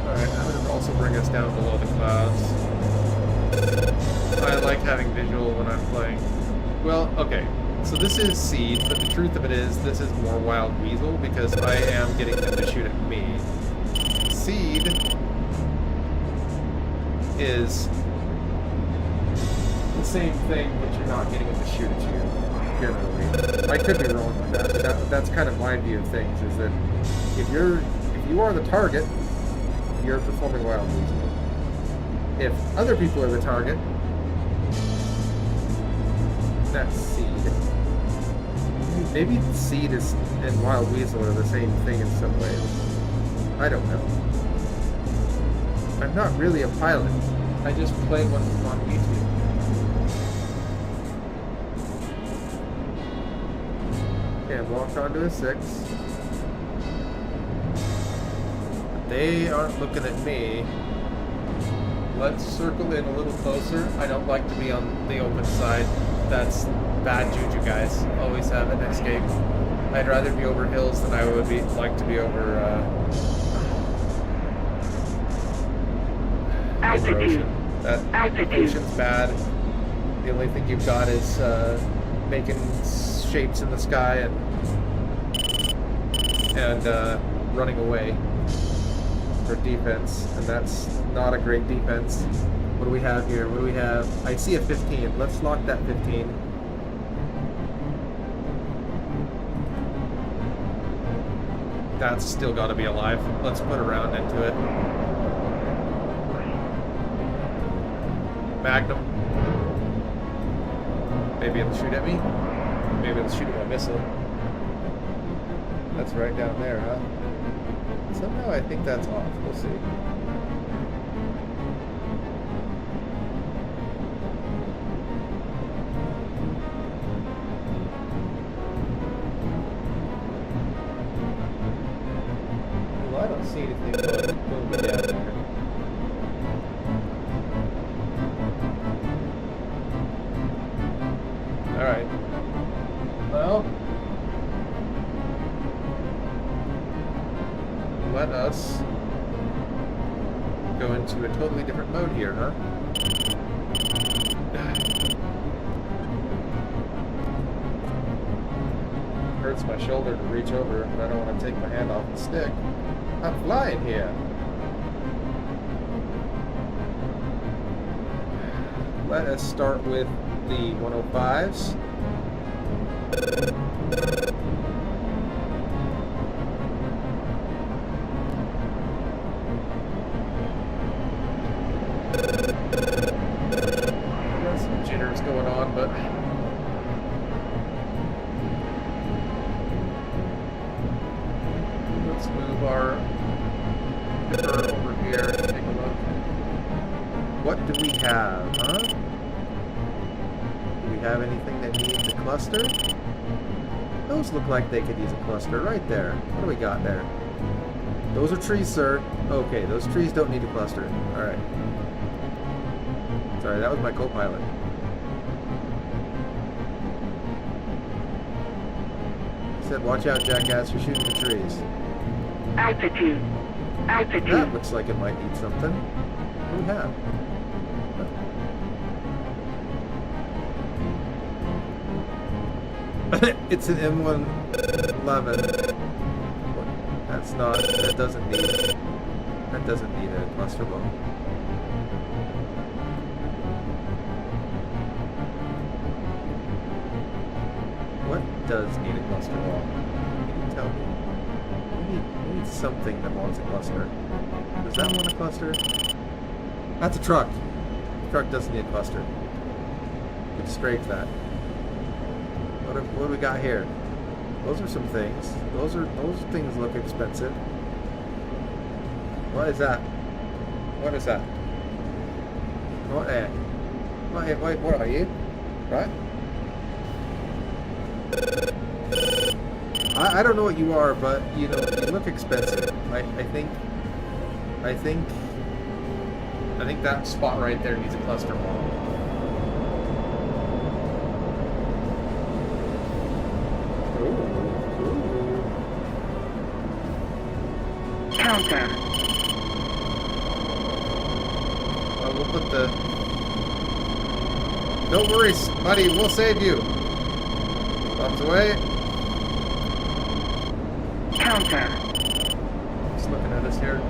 Alright, I'm going to also bring us down below the clouds. I like having visual when I'm playing. Well, okay. So this is Seed, but the truth of it is, this is more Wild Weasel because I am getting them to shoot at me. Seed is the same thing, but you're not getting them to shoot at you. Generally, I could be wrong on that, but that's kind of my view of things. Is that if you are the target, you're performing Wild Weasel. If other people are the target, that's Seed. Maybe Seed and Wild Weasel are the same thing in some ways. I don't know. I'm not really a pilot. I just play what's on YouTube. Okay, I've walked onto a 6. They aren't looking at me. Let's circle in a little closer. I don't like to be on the open side. That's bad juju, guys. Always have an escape. I'd rather be over hills than I would like to be over Altitude. That ocean's bad. The only thing you've got is making shapes in the sky and running away for defense, and that's not a great defense. What do we have here? What do we have? I see a 15. Let's lock that 15. That's still got to be alive. Let's put a round into it. Magnum. Maybe it'll shoot at me. Maybe it'll shoot at my missile. That's right down there, huh? Somehow I think that's off. We'll see. Well, I don't see anything going down there. Alright. Well, let us go into a totally different mode here, huh? Hurts my shoulder to reach over, and I don't want to take my hand off the stick. I'm flying here. Let us start with the 105s. Got some jitters going on, but let's move our Cougar over here and take a look. What do we have, huh? Do we have anything that needs a cluster? Those look like they could use a cluster right there. What do we got there? Those are trees, sir. Okay, those trees don't need a cluster. Alright. Sorry, that was my co-pilot. He said, watch out, jackass, you're shooting the trees. Altitude. Altitude. That looks like it might need something. What do we have? It's an M111. That's not. That doesn't need a cluster bomb. What does need a cluster bomb? Can you tell me? We need something that wants a cluster. Does that want a cluster? That's a truck. The truck doesn't need a cluster. We can strafe that. What do we got here? Those are some things. Those things look expensive. What is that? What is that? What there? Wait, what are you? Right? I don't know what you are, but you know, you look expensive. I think that spot right there needs a cluster bomb. Counter. Well, we'll put the... Don't worry, buddy, we'll save you. Bombs away. Counter. Just looking at us here.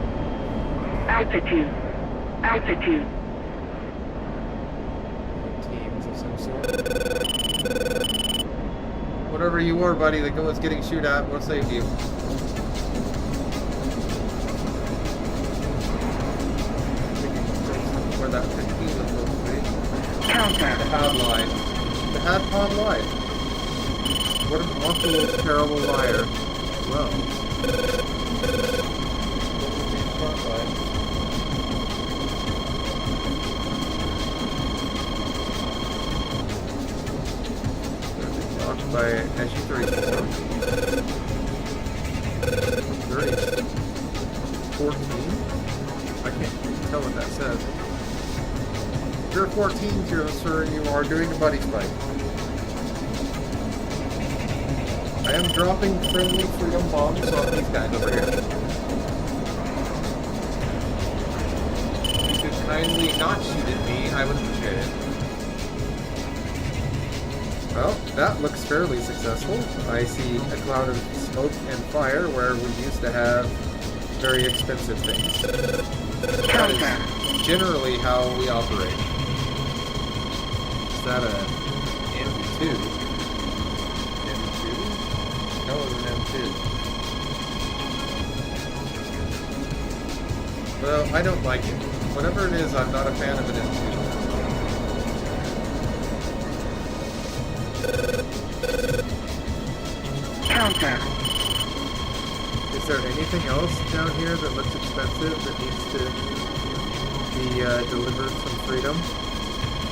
Altitude. Altitude. Teams of some sort. Whatever you were, buddy, the gun was getting shoot at. We'll save you. Where that 15 was supposed to be. Counter. The had lied. The had pod lied. What an awful, terrible liar. Well. Launched by SU-34. 14? I can't tell what that says. You're 14, sir, and you are doing a buddy spike. I am dropping friendly freedom bombs on these guys over here. If you could kindly not shoot at me, I would appreciate it. Well, that looks fairly successful. I see a cloud of smoke and fire where we used to have very expensive things. That is generally how we operate. Is that a M2? M2? No, it was an M2. Well, I don't like it. Whatever it is, I'm not a fan of an M2. Counter. Is there anything else down here that looks expensive that needs to be delivered some freedom?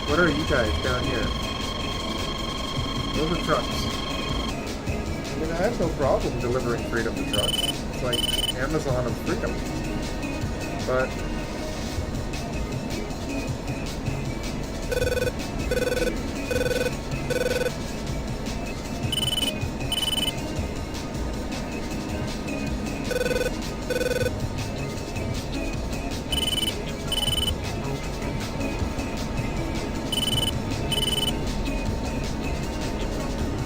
What are you guys down here? Those are trucks. I mean, I have no problem delivering freedom to trucks. It's like Amazon of freedom. But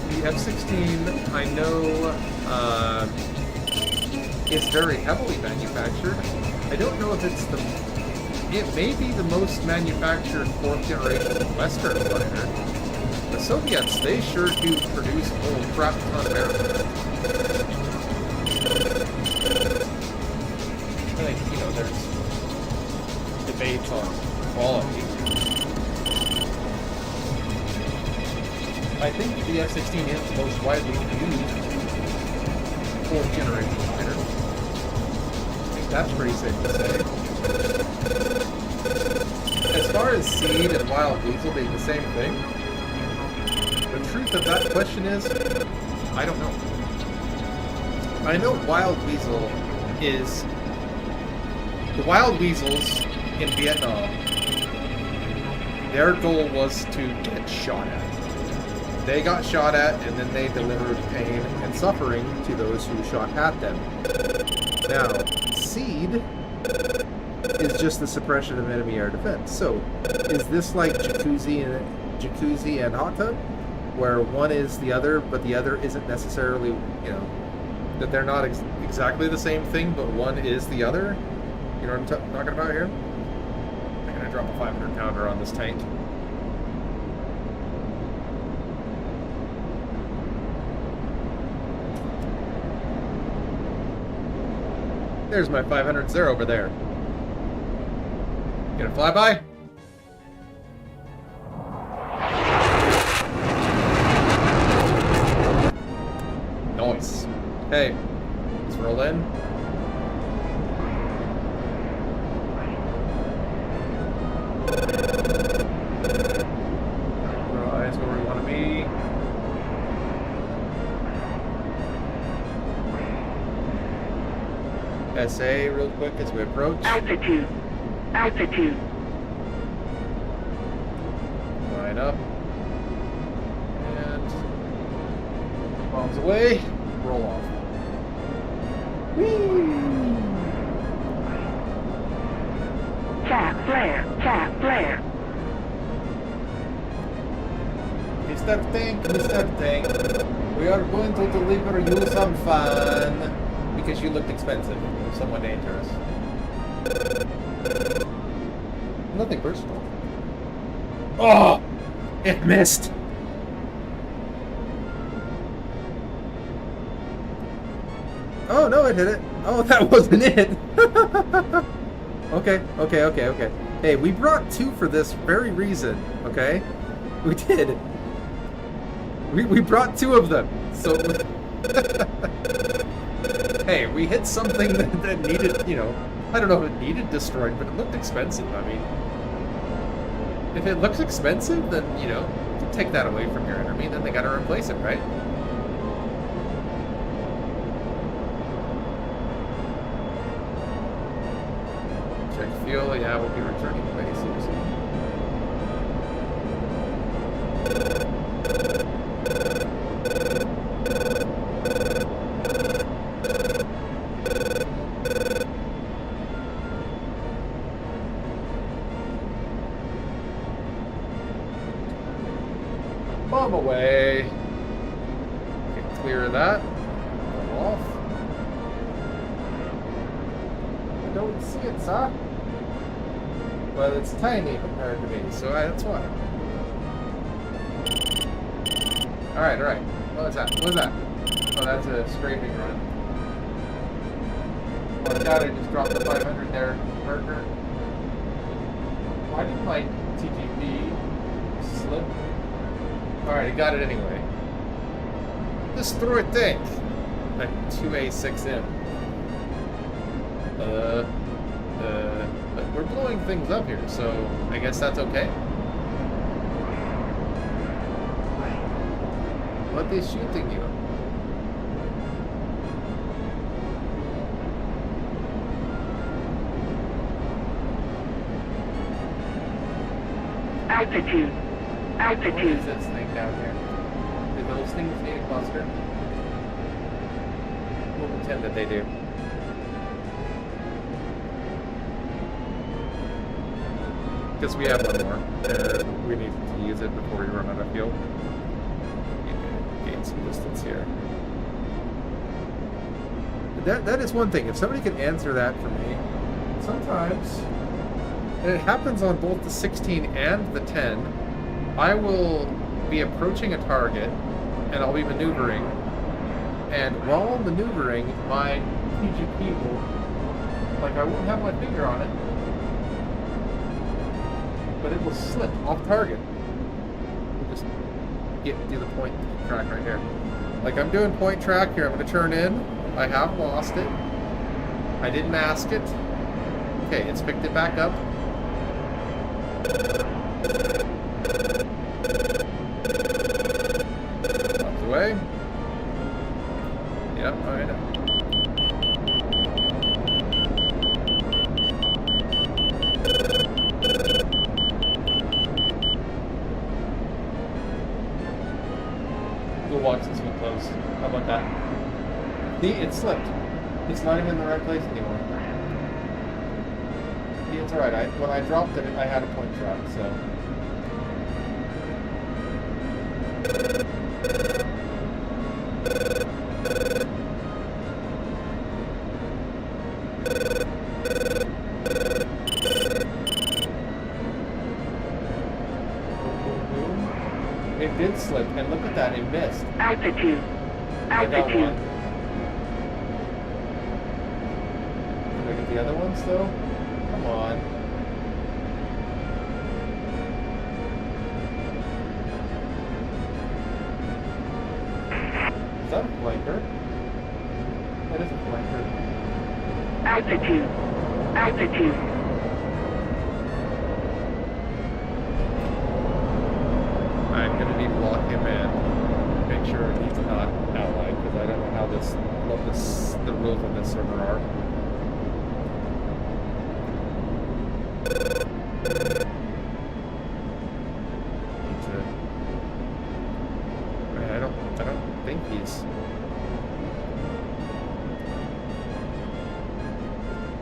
the F-16, I know, is very heavily manufactured. I don't know if it's it may be the most manufactured 4th generation Western fighter. The Soviets, they sure do produce a whole crap ton of aircraft. I think, you know, there's debates on quality. I think the F-16 is the most widely used 4th generation fighter. I think that's pretty safe to say. As far as Seed and Wild Weasel being the same thing, the truth of that question is, I don't know. I know Wild Weasel is... The Wild Weasels in Vietnam, their goal was to get shot at. They got shot at, and then they delivered pain and suffering to those who shot at them. Now, Seed is just the suppression of enemy air defense. So, is this like Jacuzzi and Hot Tub, where one is the other, but the other isn't necessarily, you know, that they're not exactly the same thing, but one is the other? You know what I'm talking about here? I'm gonna drop a 500 pounder on this tank. There's my 500s there over there. Gonna fly by? Nice. Hey, let's roll in. Our eyes where we want to be. SA real quick as we approach. Altitude. Altitude. Line up. And bombs away. Roll off. Whee! Tap flare. Tap flare. Mr. Tank, Mr. Tank. We are going to deliver you some fun. Because you looked expensive. Somewhat dangerous. Nothing personal. Oh! It missed! Oh, no, it hit it. Oh, that wasn't it. Okay. Hey, we brought 2 for this very reason, okay? We did. We brought 2 of them, so... Hey, we hit something that needed, you know... I don't know if it needed destroyed, but it looked expensive, I mean... If it looks expensive, then, you know, take that away from your enemy, then they gotta replace it, right? Check fuel, yeah, we'll be returning to base soon. Bomb away. Get clear of that. Go off. I don't see it, sir. Well, it's tiny compared to me, so that's why. Alright. What was that? Oh, that's a scraping run. Oh god, I just dropped the 500 there, Parker. Why did my TGP slip? Alright, I got it anyway. Destroy tank! Like 2A6M. But we're blowing things up here, so I guess that's okay. What is shooting you? Altitude. What is this thing down here? Do those things need a cluster? We'll pretend that they do. Because we have one more, and we need to use it before we run out of fuel. Gain some distance here. That is one thing. If somebody can answer that for me, sometimes, and it happens on both the 16 and the 10, I will be approaching a target, and I'll be maneuvering, and while I'm maneuvering, my PGP will, like, I won't have my finger on it, but it will slip off target. We'll just do the point track right here. Like, I'm doing point track here. I'm going to turn in. I have lost it. I did mask it. Okay, it's picked it back up. Drops away. Yep, I know. We'll watch this one close. How about that? See, it slipped. It's not even in the right place anymore. Yeah, it's alright. When I dropped it, I had a point track, so... It did slip, and look at that, it missed. Altitude. I got Altitude. one. Did I get the other ones, though? Come on. Is that a flanker? That is a flanker. Altitude. Altitude. I'm gonna need to lock him in. Make sure he's not allied, because I don't know how what the rules on this server are. I don't think he's.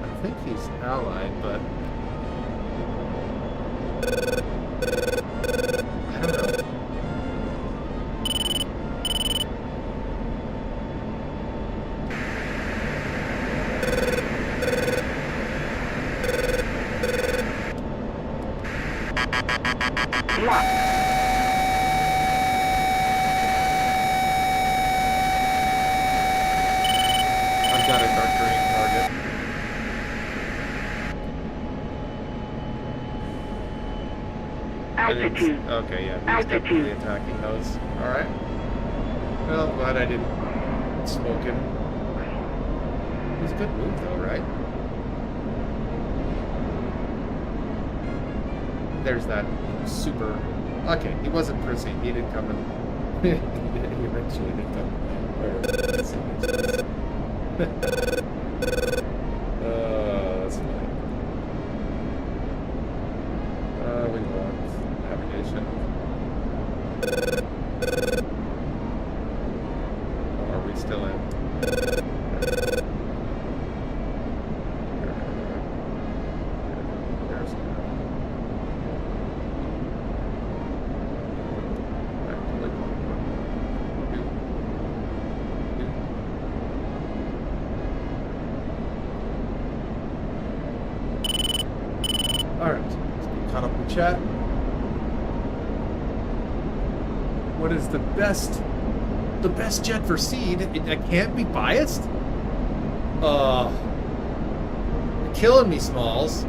I think he's allied, but I don't know. Lock. I've got a dark green target. Altitude. Okay, yeah, he's Altitude. definitely attacking those. Alright. Well, glad I didn't smoke him. It was a good move, though, right? There's that super... Okay, he wasn't prissy. He did come in. He eventually did come that's funny. We want navigation. Are we still in? There's Alright, let's get caught up in chat. What is the best jet for seed? I can't be biased? You're killing me, Smalls.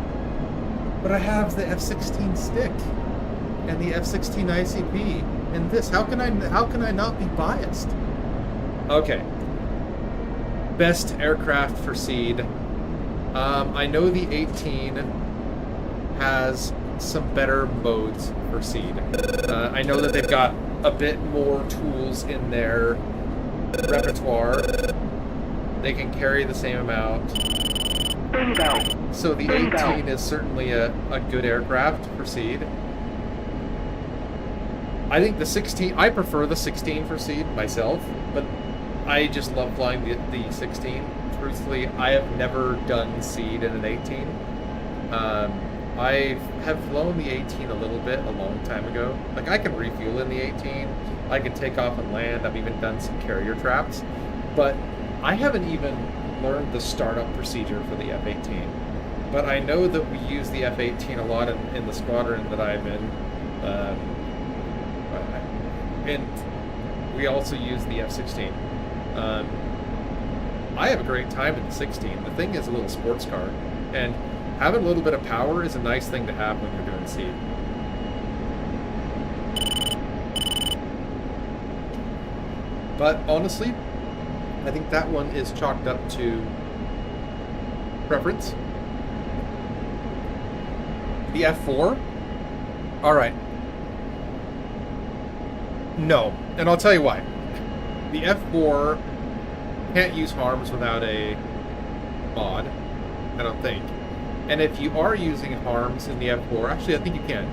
But I have the F-16 stick and the F-16 ICP and this. How can I not be biased? Okay. Best aircraft for seed. I know the 18 has some better modes for seed. I know that they've got a bit more tools in their repertoire. They can carry the same amount. Bingo. So the 18 is certainly a good aircraft for seed. I think the 16, I prefer the 16 for seed myself, but I just love flying the 16. Truthfully, I have never done seed in an 18. I have flown the 18 a little bit a long time ago. Like, I can refuel in the 18. I can take off and land. I've even done some carrier traps. But I haven't even learned the startup procedure for the F-18. But I know that we use the F-18 a lot in the squadron that I'm in. And we also use the F-16. I have a great time in the 16. The thing is a little sports car. And having a little bit of power is a nice thing to have when you're doing seed. But honestly, I think that one is chalked up to preference. The F4? Alright. No. And I'll tell you why. The F4 can't use harms without a mod, I don't think. And if you are using harms in the F4, actually I think you can.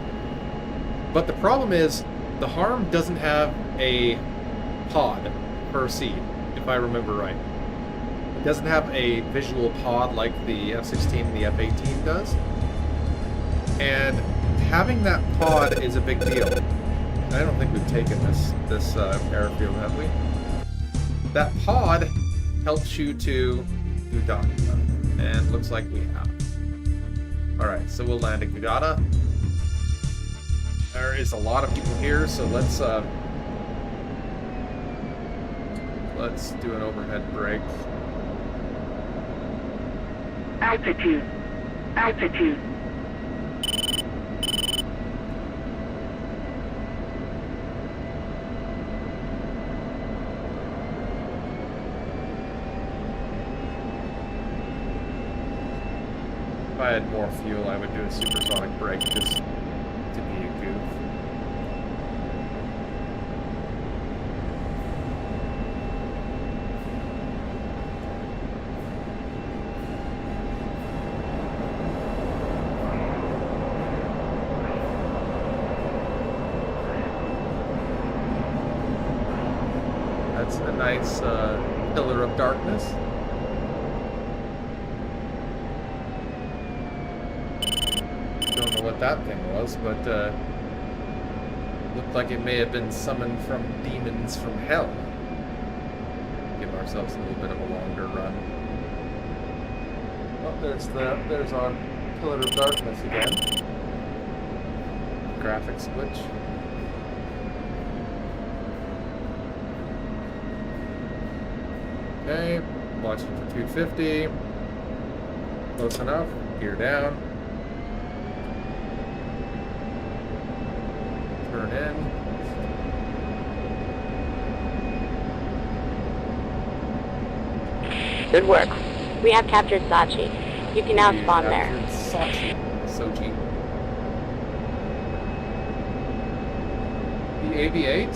But the problem is, the harm doesn't have a pod per seed, if I remember right. It doesn't have a visual pod like the F-16 and the F-18 does. And having that pod is a big deal. I don't think we've taken this airfield, have we? That pod helps you to do Dada, and looks like we have. Alright, so we'll land at Gudada. There is a lot of people here, so let's do an overhead brake. Altitude. Altitude. If I had more fuel, I would do a supersonic brake just to be a goof. That's a nice pillar of darkness. Don't know what that thing was, but looked like it may have been summoned from demons from hell. Give ourselves a little bit of a longer run. Oh, there's our pillar of darkness again. graphics glitch. Okay, launching for 250. Close enough. Gear down. Turn in. Good work. We have captured Sachi. You can now spawn there. Sochi. The AV8?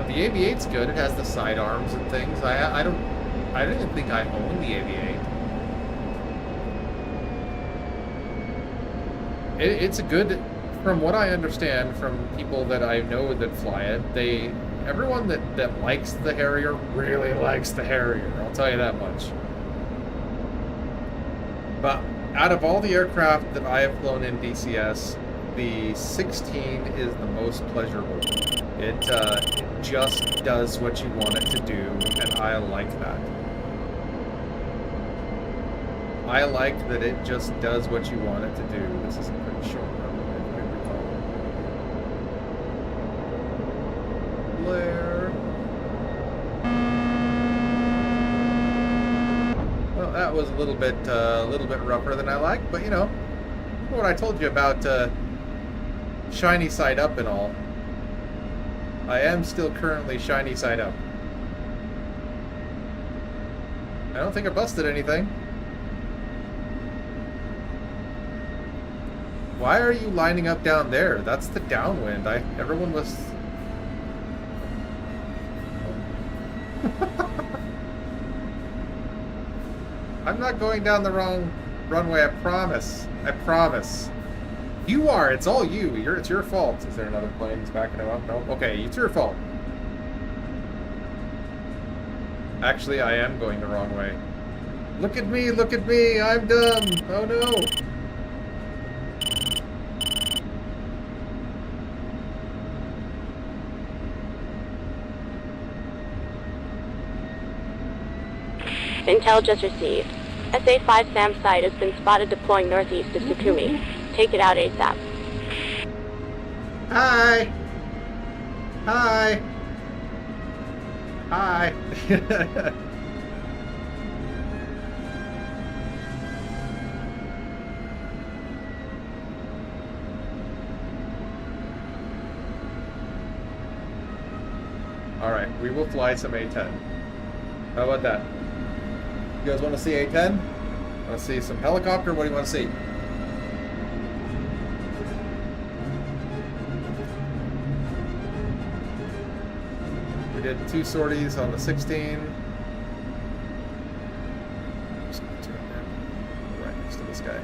The AV8's good. It has the sidearms and things. I didn't think I owned the AV8. It's a good, from what I understand from people that I know that fly it, everyone that likes the Harrier really likes the Harrier, I'll tell you that much. But out of all the aircraft that I have flown in DCS, the 16 is the most pleasurable. It just does what you want it to do, and I like that. I like that it just does what you want it to do. This is a pretty short run, if I recall. Blair. Well, that was a little bit rougher than I like, but you know, what I told you about shiny side up and all. I am still currently shiny side up. I don't think I busted anything. Why are you lining up down there? That's the downwind. Everyone was... I'm not going down the wrong runway, I promise. I promise. You are. It's all you. It's your fault. Is there another plane that's backing him up? No? Okay, it's your fault. Actually, I am going the wrong way. Look at me, I'm dumb. Oh no. Intel just received. SA-5 SAM site has been spotted deploying northeast of Sukumi. Take it out ASAP. Hi. Hi. Hi. Alright, we will fly some A-10. How about that? You guys want to see A-10? Want to see some helicopter? What do you want to see? We did 2 sorties on the 16. Just gonna turn that right next to this guy.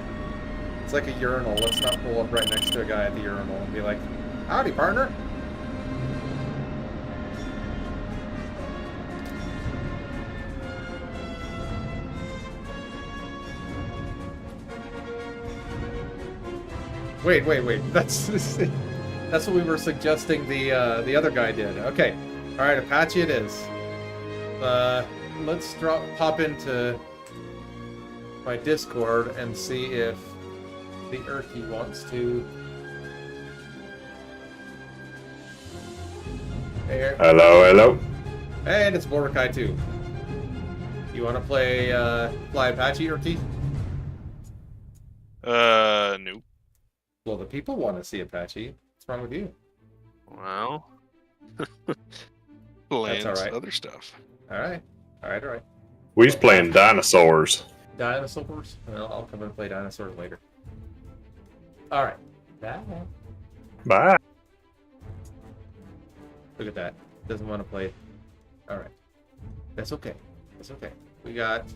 It's like a urinal. Let's not pull up right next to a guy at the urinal and be like, howdy, partner. Wait. That's what we were suggesting the other guy did. Okay. All right, Apache it is. Let's pop into my Discord and see if the Urky wants to. Hey, hello. And it's Mordecai too. You want to play fly Apache, Urky? No. Well, the people want to see Apache. What's wrong with you? Well, lands, all right. Other stuff. All right. We was playing dinosaurs. Dinosaurs? Well, I'll come and play dinosaurs later. All right. Bye. Look at that. Doesn't want to play. All right. That's okay. We got...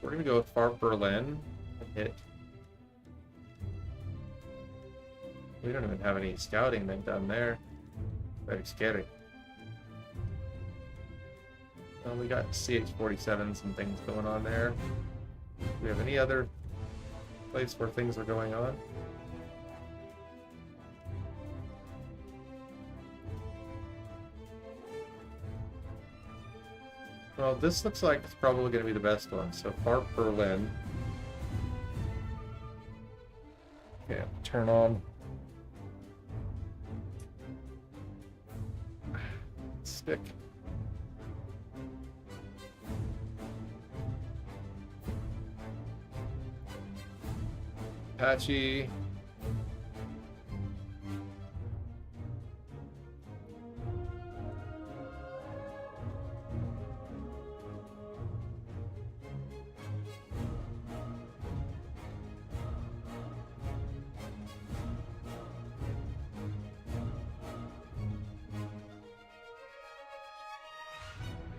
we're going to go with Far Berlin and hit. We don't even have any scouting thing done there. Very scary. Well, we got CH-47s and things going on there. Do we have any other place where things are going on? Well, this looks like it's probably going to be the best one. So Far Berlin. Okay, turn on. Stick. Apache.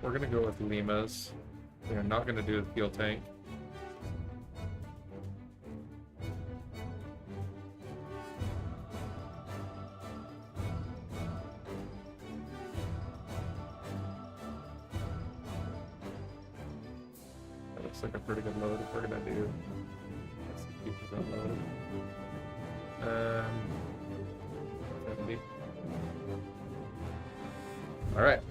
We're gonna go with Limas. We're not gonna do the fuel tank. That looks like a pretty good load if we're gonna do. Let's keep it unloaded. 70. All right.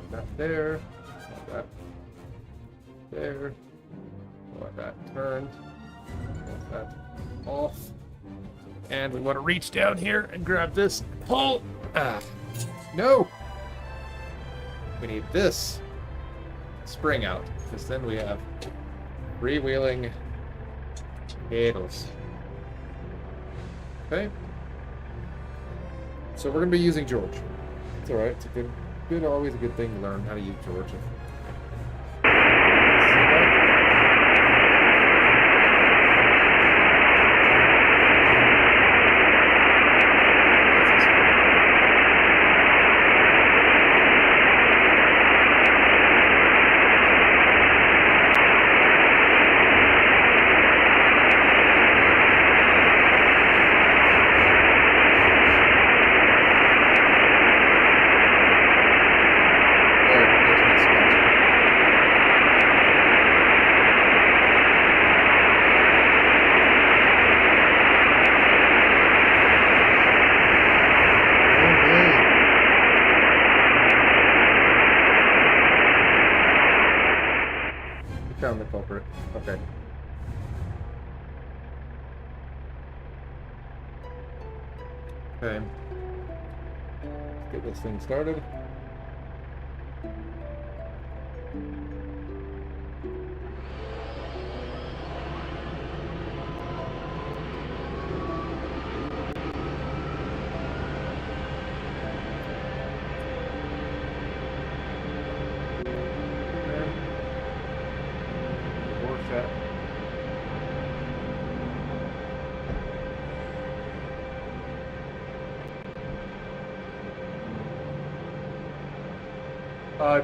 That there, want that there, want that turned, want that off, and we want to reach down here and grab this, pull, no, we need this spring out, because then we have freewheeling handles. Okay, so we're going to be using George. It's alright, it's a good, always a good thing to learn how to use George. Found the culprit. Okay. Okay. Let's get this thing started.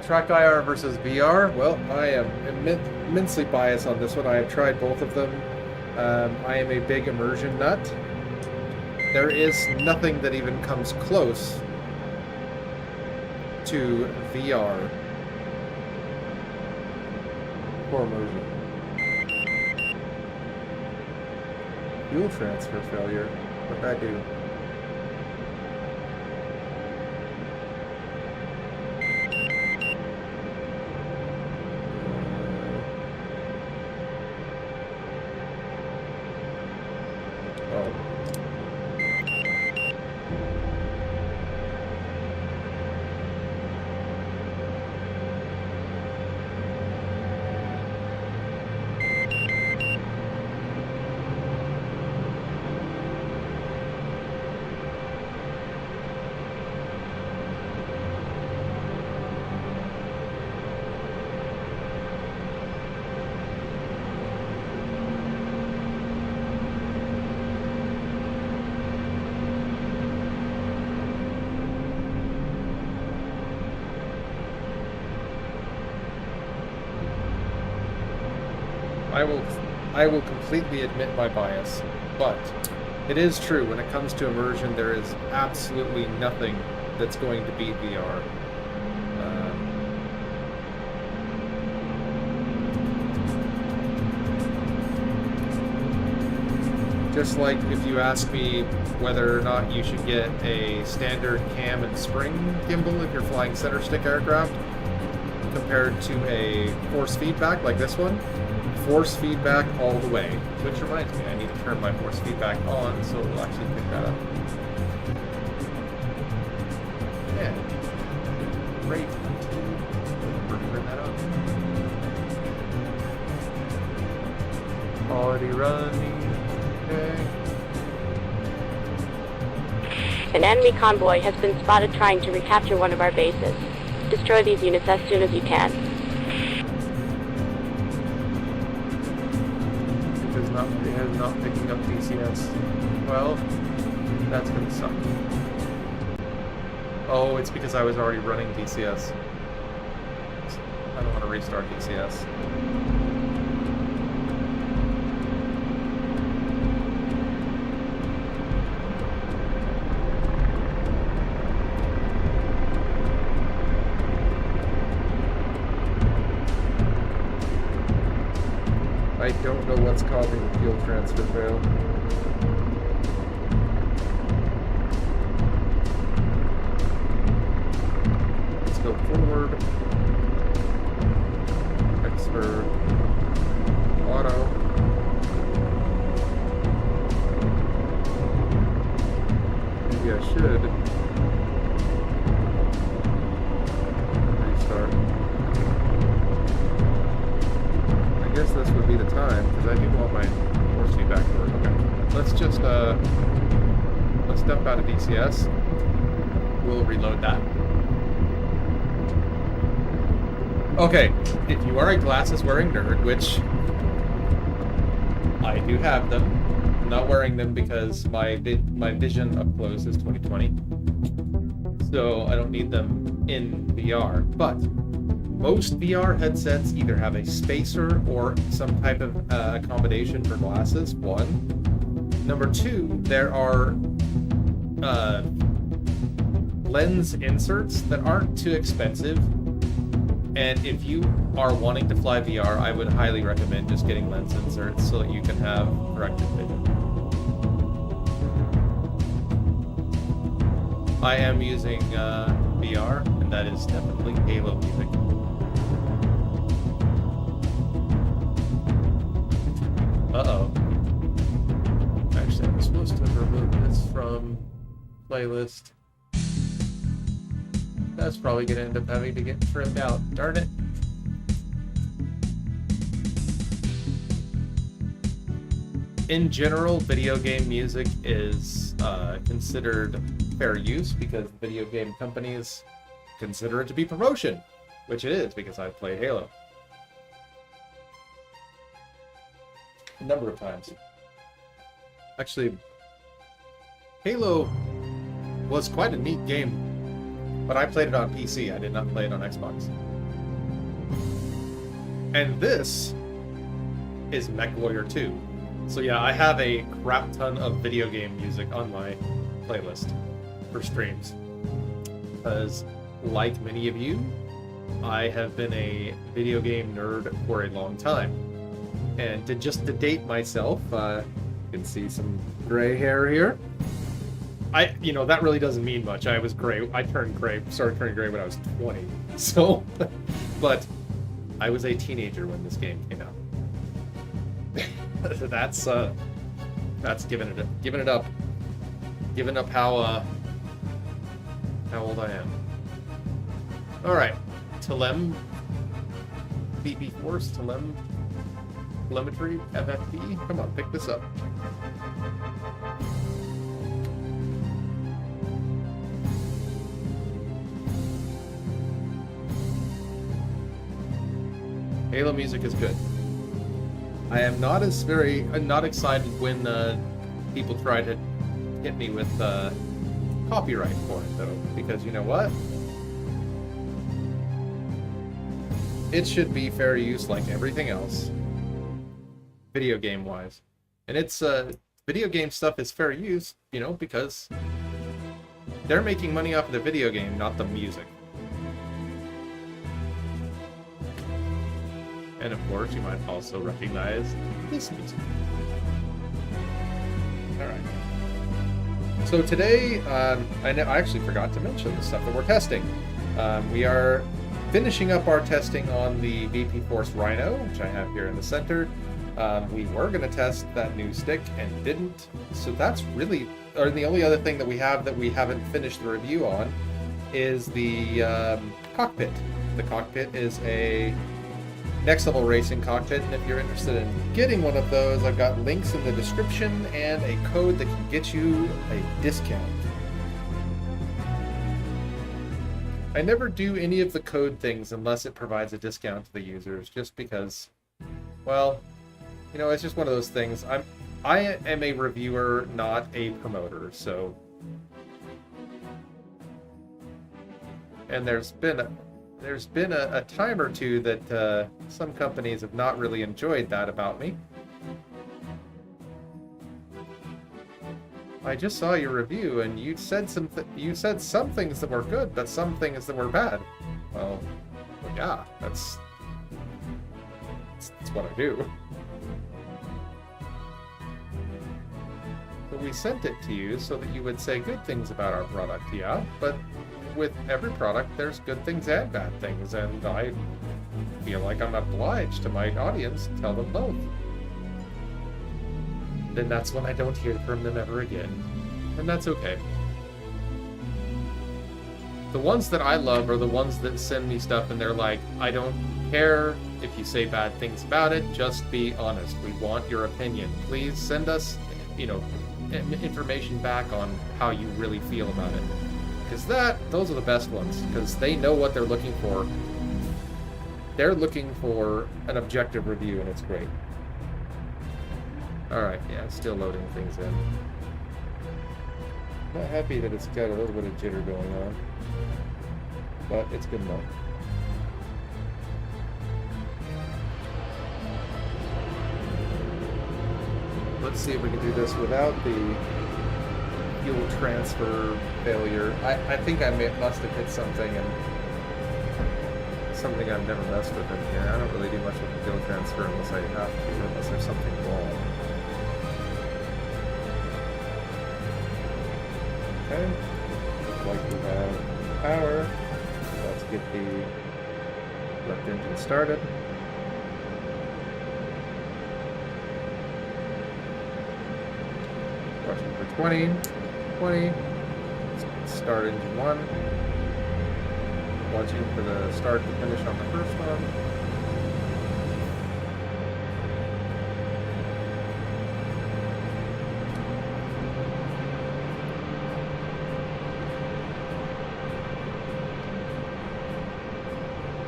Track IR versus VR. Well, I am immensely biased on this one. I have tried both of them. I am a big immersion nut. There is nothing that even comes close to VR for immersion. Fuel transfer failure. What did I do? I will completely admit my bias, but it is true when it comes to immersion, there is absolutely nothing that's going to beat VR. Just like if you ask me whether or not you should get a standard cam and spring gimbal if you're flying center stick aircraft, compared to a force feedback like this one. Force feedback all the way. Which reminds me, I need to turn my force feedback on so it will actually pick that up. Yeah. Great. Turn that on. Already running. Okay. An enemy convoy has been spotted trying to recapture one of our bases. Destroy these units as soon as you can. It is not picking up DCS. Well, that's gonna suck. Oh, it's because I was already running DCS. I don't want to restart DCS. I don't know what's causing the fuel transfer fail. Let's go forward. X for auto. Maybe I should restart. I guess this would be the time, because I do want my force feedback to work. Okay, let's just, let's step out of DCS. We'll reload that. Okay, if you are a glasses-wearing nerd, which I do have them, I'm not wearing them because my vision up close is 20/20, so I don't need them in VR, but most VR headsets either have a spacer or some type of accommodation for glasses, one. Number two, there are lens inserts that aren't too expensive. And if you are wanting to fly VR, I would highly recommend just getting lens inserts so that you can have corrected vision. I am using VR, and that is definitely Halo music. Uh-oh. Actually, I'm supposed to remove this from playlist. That's probably going to end up having to get trimmed out. Darn it. In general, video game music is considered fair use because video game companies consider it to be promotion, which it is because I've played Halo a number of times. Actually, Halo was quite a neat game, but I played it on PC. I did not play it on Xbox. And this is MechWarrior 2. So yeah, I have a crap ton of video game music on my playlist for streams. Because, like many of you, I have been a video game nerd for a long time. And to date myself, you can see some gray hair here. That really doesn't mean much. I was gray. I started turning gray when I was 20. So, but I was a teenager when this game came out. That's giving it up. Giving up how old I am. All right, VPForce telemetry, MFD. Come on, pick this up. Halo music is good. I am not excited when people try to hit me with copyright for it, though, because you know what? It should be fair use like everything else, video game wise, and it's video game stuff is fair use, because they're making money off of the video game, not the music. And of course, you might also recognize this music. Alright. So today, I actually forgot to mention the stuff that we're testing. We are finishing up our testing on the VPForce Rhino, which I have here in the center. We were going to test that new stick and didn't, so that's really, or the only other thing that we have that we haven't finished the review on is the cockpit. The cockpit is a next level racing cockpit, and if you're interested in getting one of those, I've got links in the description and a code that can get you a discount. I never do any of the code things unless it provides a discount to the users, just because, well, you know, it's just one of those things. I am a reviewer, not a promoter, so. And there's been a time or two that some companies have not really enjoyed that about me. I just saw your review, and you said some things that were good, but some things that were bad. Well, yeah, that's what I do. But we sent it to you so that you would say good things about our product, yeah. But with every product, there's good things and bad things, and I feel like I'm obliged to my audience to tell them both. Then that's when I don't hear from them ever again. And that's okay. The ones that I love are the ones that send me stuff and they're like, I don't care if you say bad things about it, just be honest. We want your opinion. Please send us, you know, information back on how you really feel about it. Because those are the best ones, because they know what they're looking for. They're looking for an objective review, and it's great. Alright, yeah, still loading things in. Not happy that it's got a little bit of jitter going on, but it's good enough. Let's see if we can do this without the fuel transfer failure. I think I must have hit something, and something I've never messed with in here. I don't really do much with the fuel transfer unless I have to, unless there's something wrong. Okay, looks like we have power. Let's get the left engine started. Watching for 20. Start engine 1. Watching for the start to finish on the first one.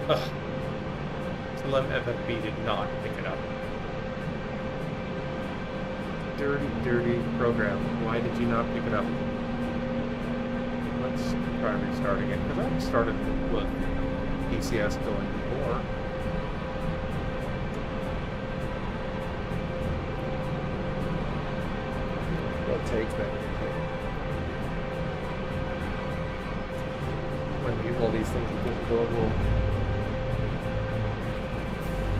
Ugh. Slim FFB did not pick it up. Dirty program. Why did you not pick it up? Let's try restarting it, because I started with DCS going before. What takes that? When we all these things are difficult, we'll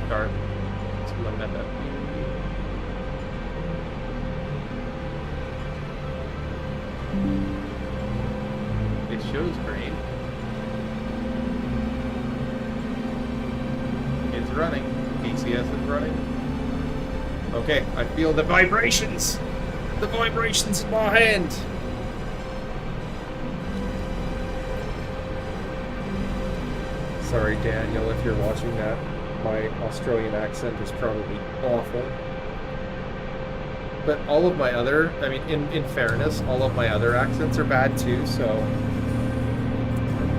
start to limit that. It shows green. It's running. DCS is running. Okay, I feel the vibrations! The vibrations in my hand! Sorry, Daniel, if you're watching that. My Australian accent is probably awful. But all of my other, I mean, in fairness, all of my other accents are bad too, so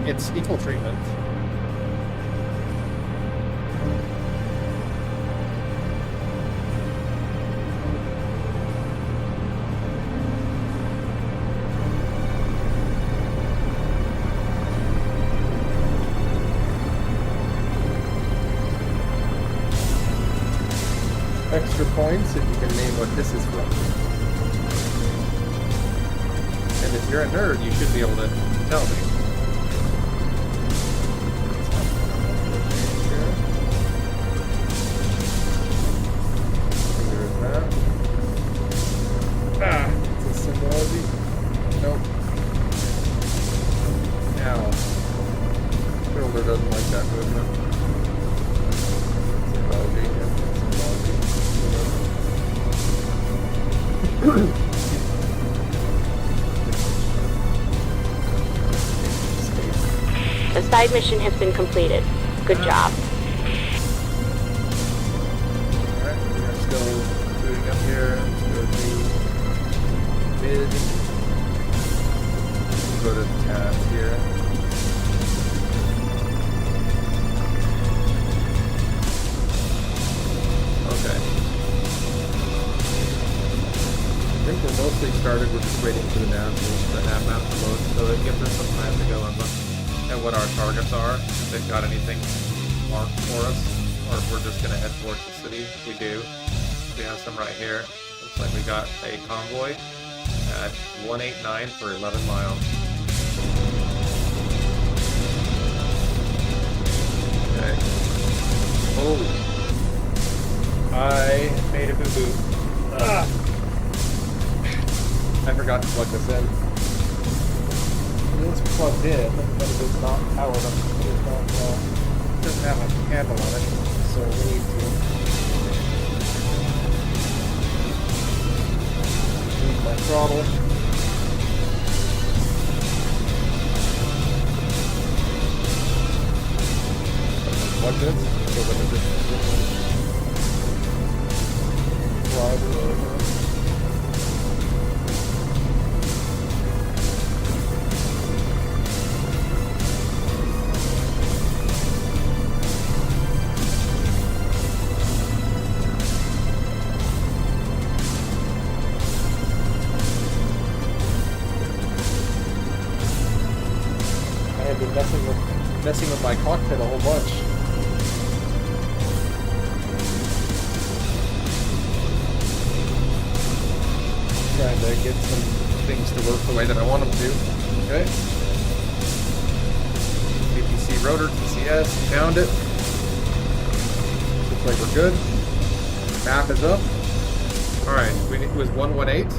it's equal treatment. Extra points if you can name what this is from. And if you're a nerd, you should be able to tell me. There's that. Ah, it's a symbology. Nope. Now, filter doesn't didn't like that movement. The side mission has been completed. Good job. Alright, we're gonna still booting up here. Go to mid. Go to task here. Okay. I think we're mostly started. We're just waiting for the nav map to load, so it gives us some time to go and look at what our targets are, if they've got anything marked for us, or if we're just going to head towards the city. We do. We have some right here. Looks like we got a convoy at 189 for 11 miles. Okay. Oh. I made a boo-boo. Ah. I forgot to plug this in. It is plugged in, but it is not powered up. It is not, doesn't have a handle on it, so we need to use my throttle. Plug this so that it just drive over. Messing with my cockpit a whole bunch. Trying to get some things to work the way that I want them to. Okay. VPC Rotor, TCS, found it. Looks like we're good. Map is up. Alright, it was 118.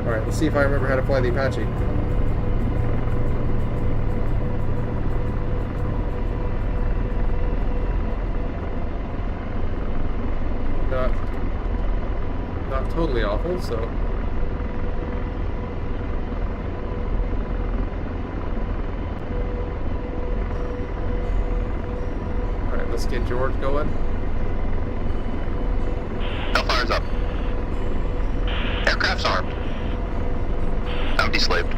Alright, let's see if I remember how to fly the Apache. Not totally awful, so alright, let's get George going. Hellfire's up. Aircraft's armed. I'm deslaved.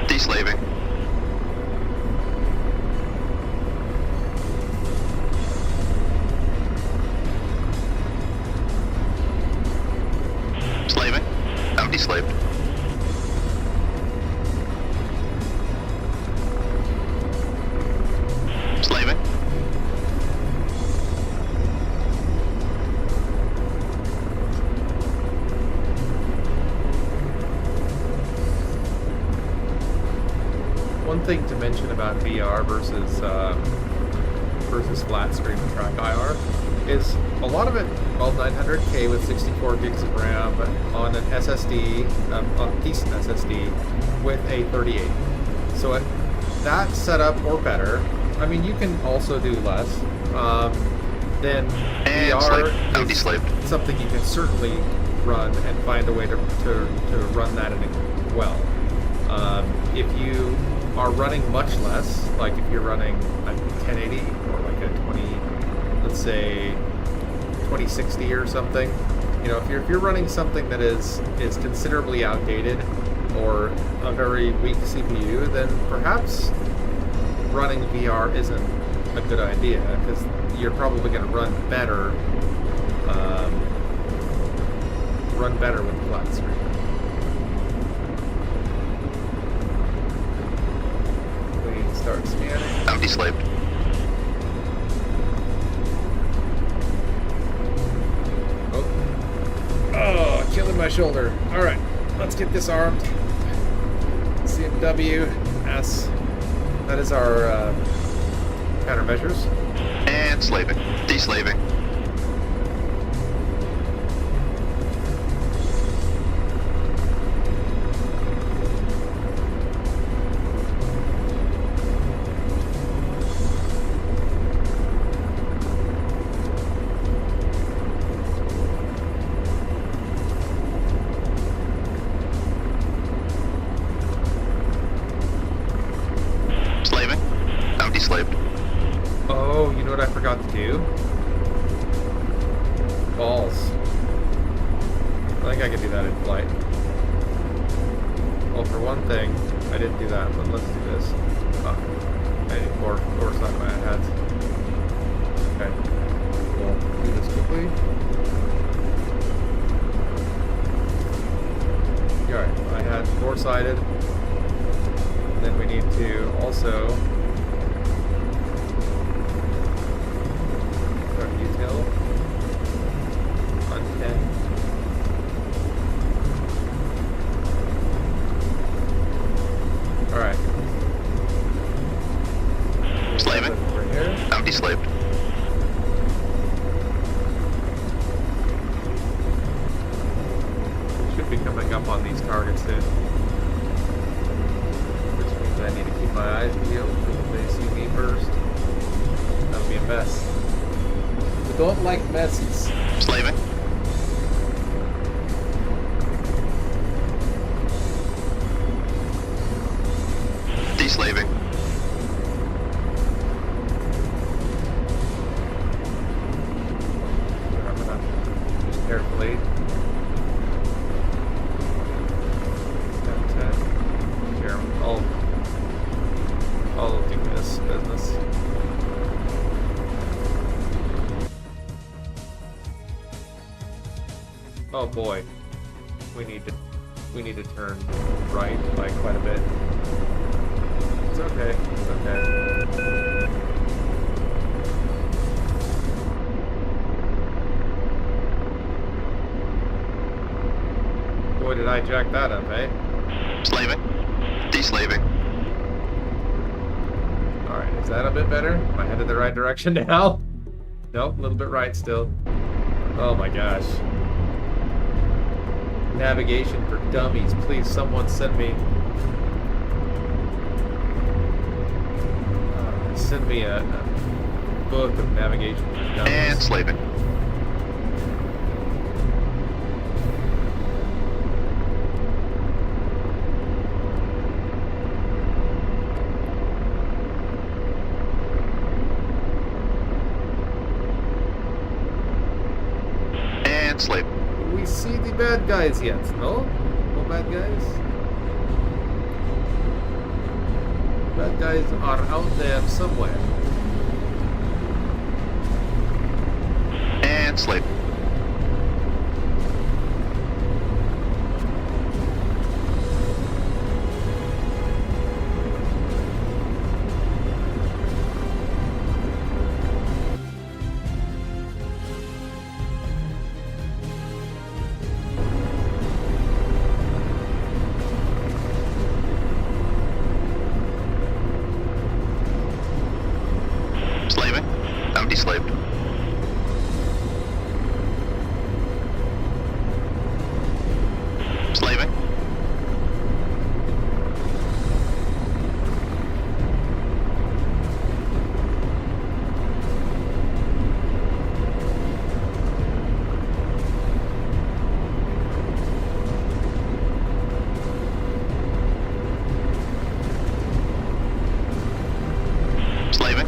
Deslaving. Slaving. I'm deslaved. Slaving. One thing to mention about VR versus flat screen and track IR is a lot of it, well, 900K with 64 gigs of RAM on an SSD, a decent SSD with a 38. So that setup or better, I mean, you can also do less. Then VR is something you can certainly run and find a way to run that in well. If you are running much less, like if you're running a 1080 or like a 20, let's say 2060 or something, you know, if you're running something that is considerably outdated or a very weak CPU, then perhaps running VR isn't a good idea, because you're probably going to run better with the flat screen. Start scanning. I'm deslaved. Oh, killing my shoulder. Alright, let's get this armed. CMW S. That is our countermeasures. And And slaving. Deslaving. Slaving. I'm deslaved. Oh, you know what I forgot to do? Balls. I think I can do that in flight. Well, for one thing, I didn't do that, but let's do this. Oh, I need more side my heads. Okay. We'll do this quickly. Alright, I had four-sided. Then we need to also start detail on 10. Alright. Slaving. Over here. I'm deslaved. Should be coming up on these targets soon. Which means I need to keep my eyes peeled because if they see me first, that'll be a mess. We don't like messes. Slaving. Deslaving. I'm gonna just carefully. 10. Here, I'll do this business. Oh boy, we need to turn right by quite a bit. It's okay. It's okay. Boy, did I jack that up, eh? Slaving. Deslaving. Alright, is that a bit better? Am I headed the right direction now? Nope, a little bit right still. Oh my gosh. Navigation for dummies. Please, someone send me... send me a book of navigation for dummies. And slaving. And slaving. Do we see the bad guys yet? No? No bad guys? Bad guys are out there somewhere. And slaving. Slaving. I'm deslaved. Slaving. Slaving.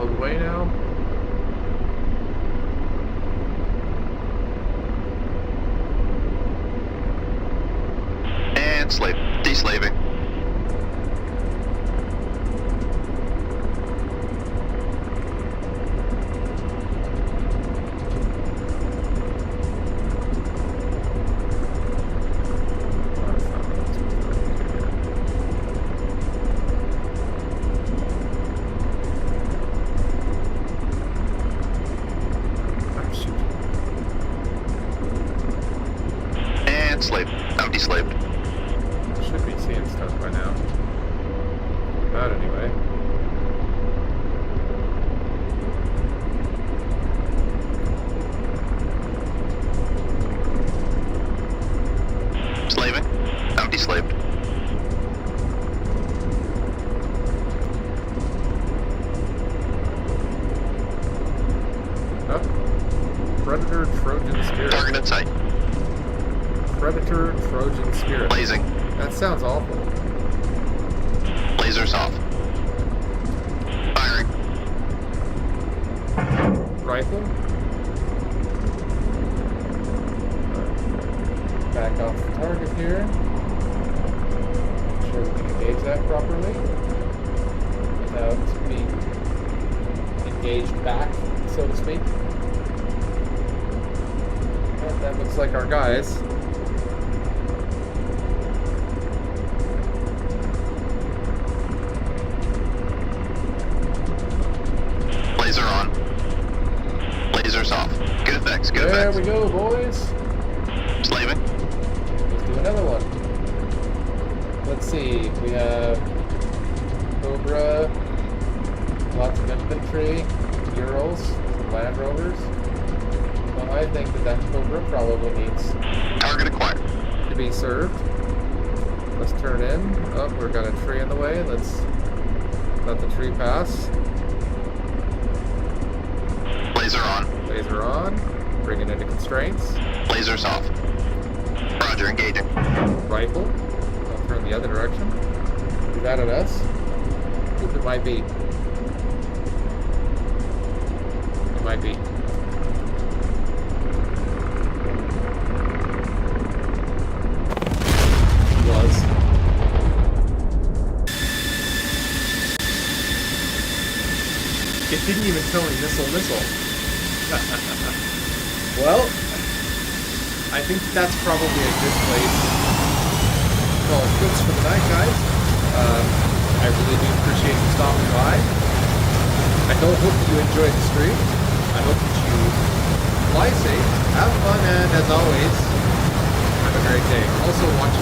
of the way now. And slave. Deslaving. And slave. I'm deslaved. Should be seeing stuff by now. That anyway. Slaving. I'm deslaved. Oh. Predator Trojan Spirit. Target in sight. Predator Trojan Spirit. Blazing. That sounds awful. Lasers off. Firing. Rifle. Back off the target here. Make sure we can engage that properly without being engaged back, so to speak. And that looks like our guys. Laser on. Lasers off. Good effects. Good There effects. we go, boys. Slaving. Let's do another one. Let's see. We have Cobra, lots of infantry, Urals, some Land Rovers. Well, I think that Cobra probably needs Target acquired. to be served. Let's turn in. Oh, we've got a tree in the way. Let's let the tree pass. Laser on. Laser on. Bring it into constraints. Lasers off. Roger, engaging. Rifle. I'll turn the other direction. Is that at us? It might be. It might be. It was. It didn't even tell me missile. Well, I think that's probably a good place to call it quits for the night, guys. I really do appreciate you stopping by. I hope that you enjoyed the stream. I hope that you fly safe, have fun, and as always, have a great day. Also, watch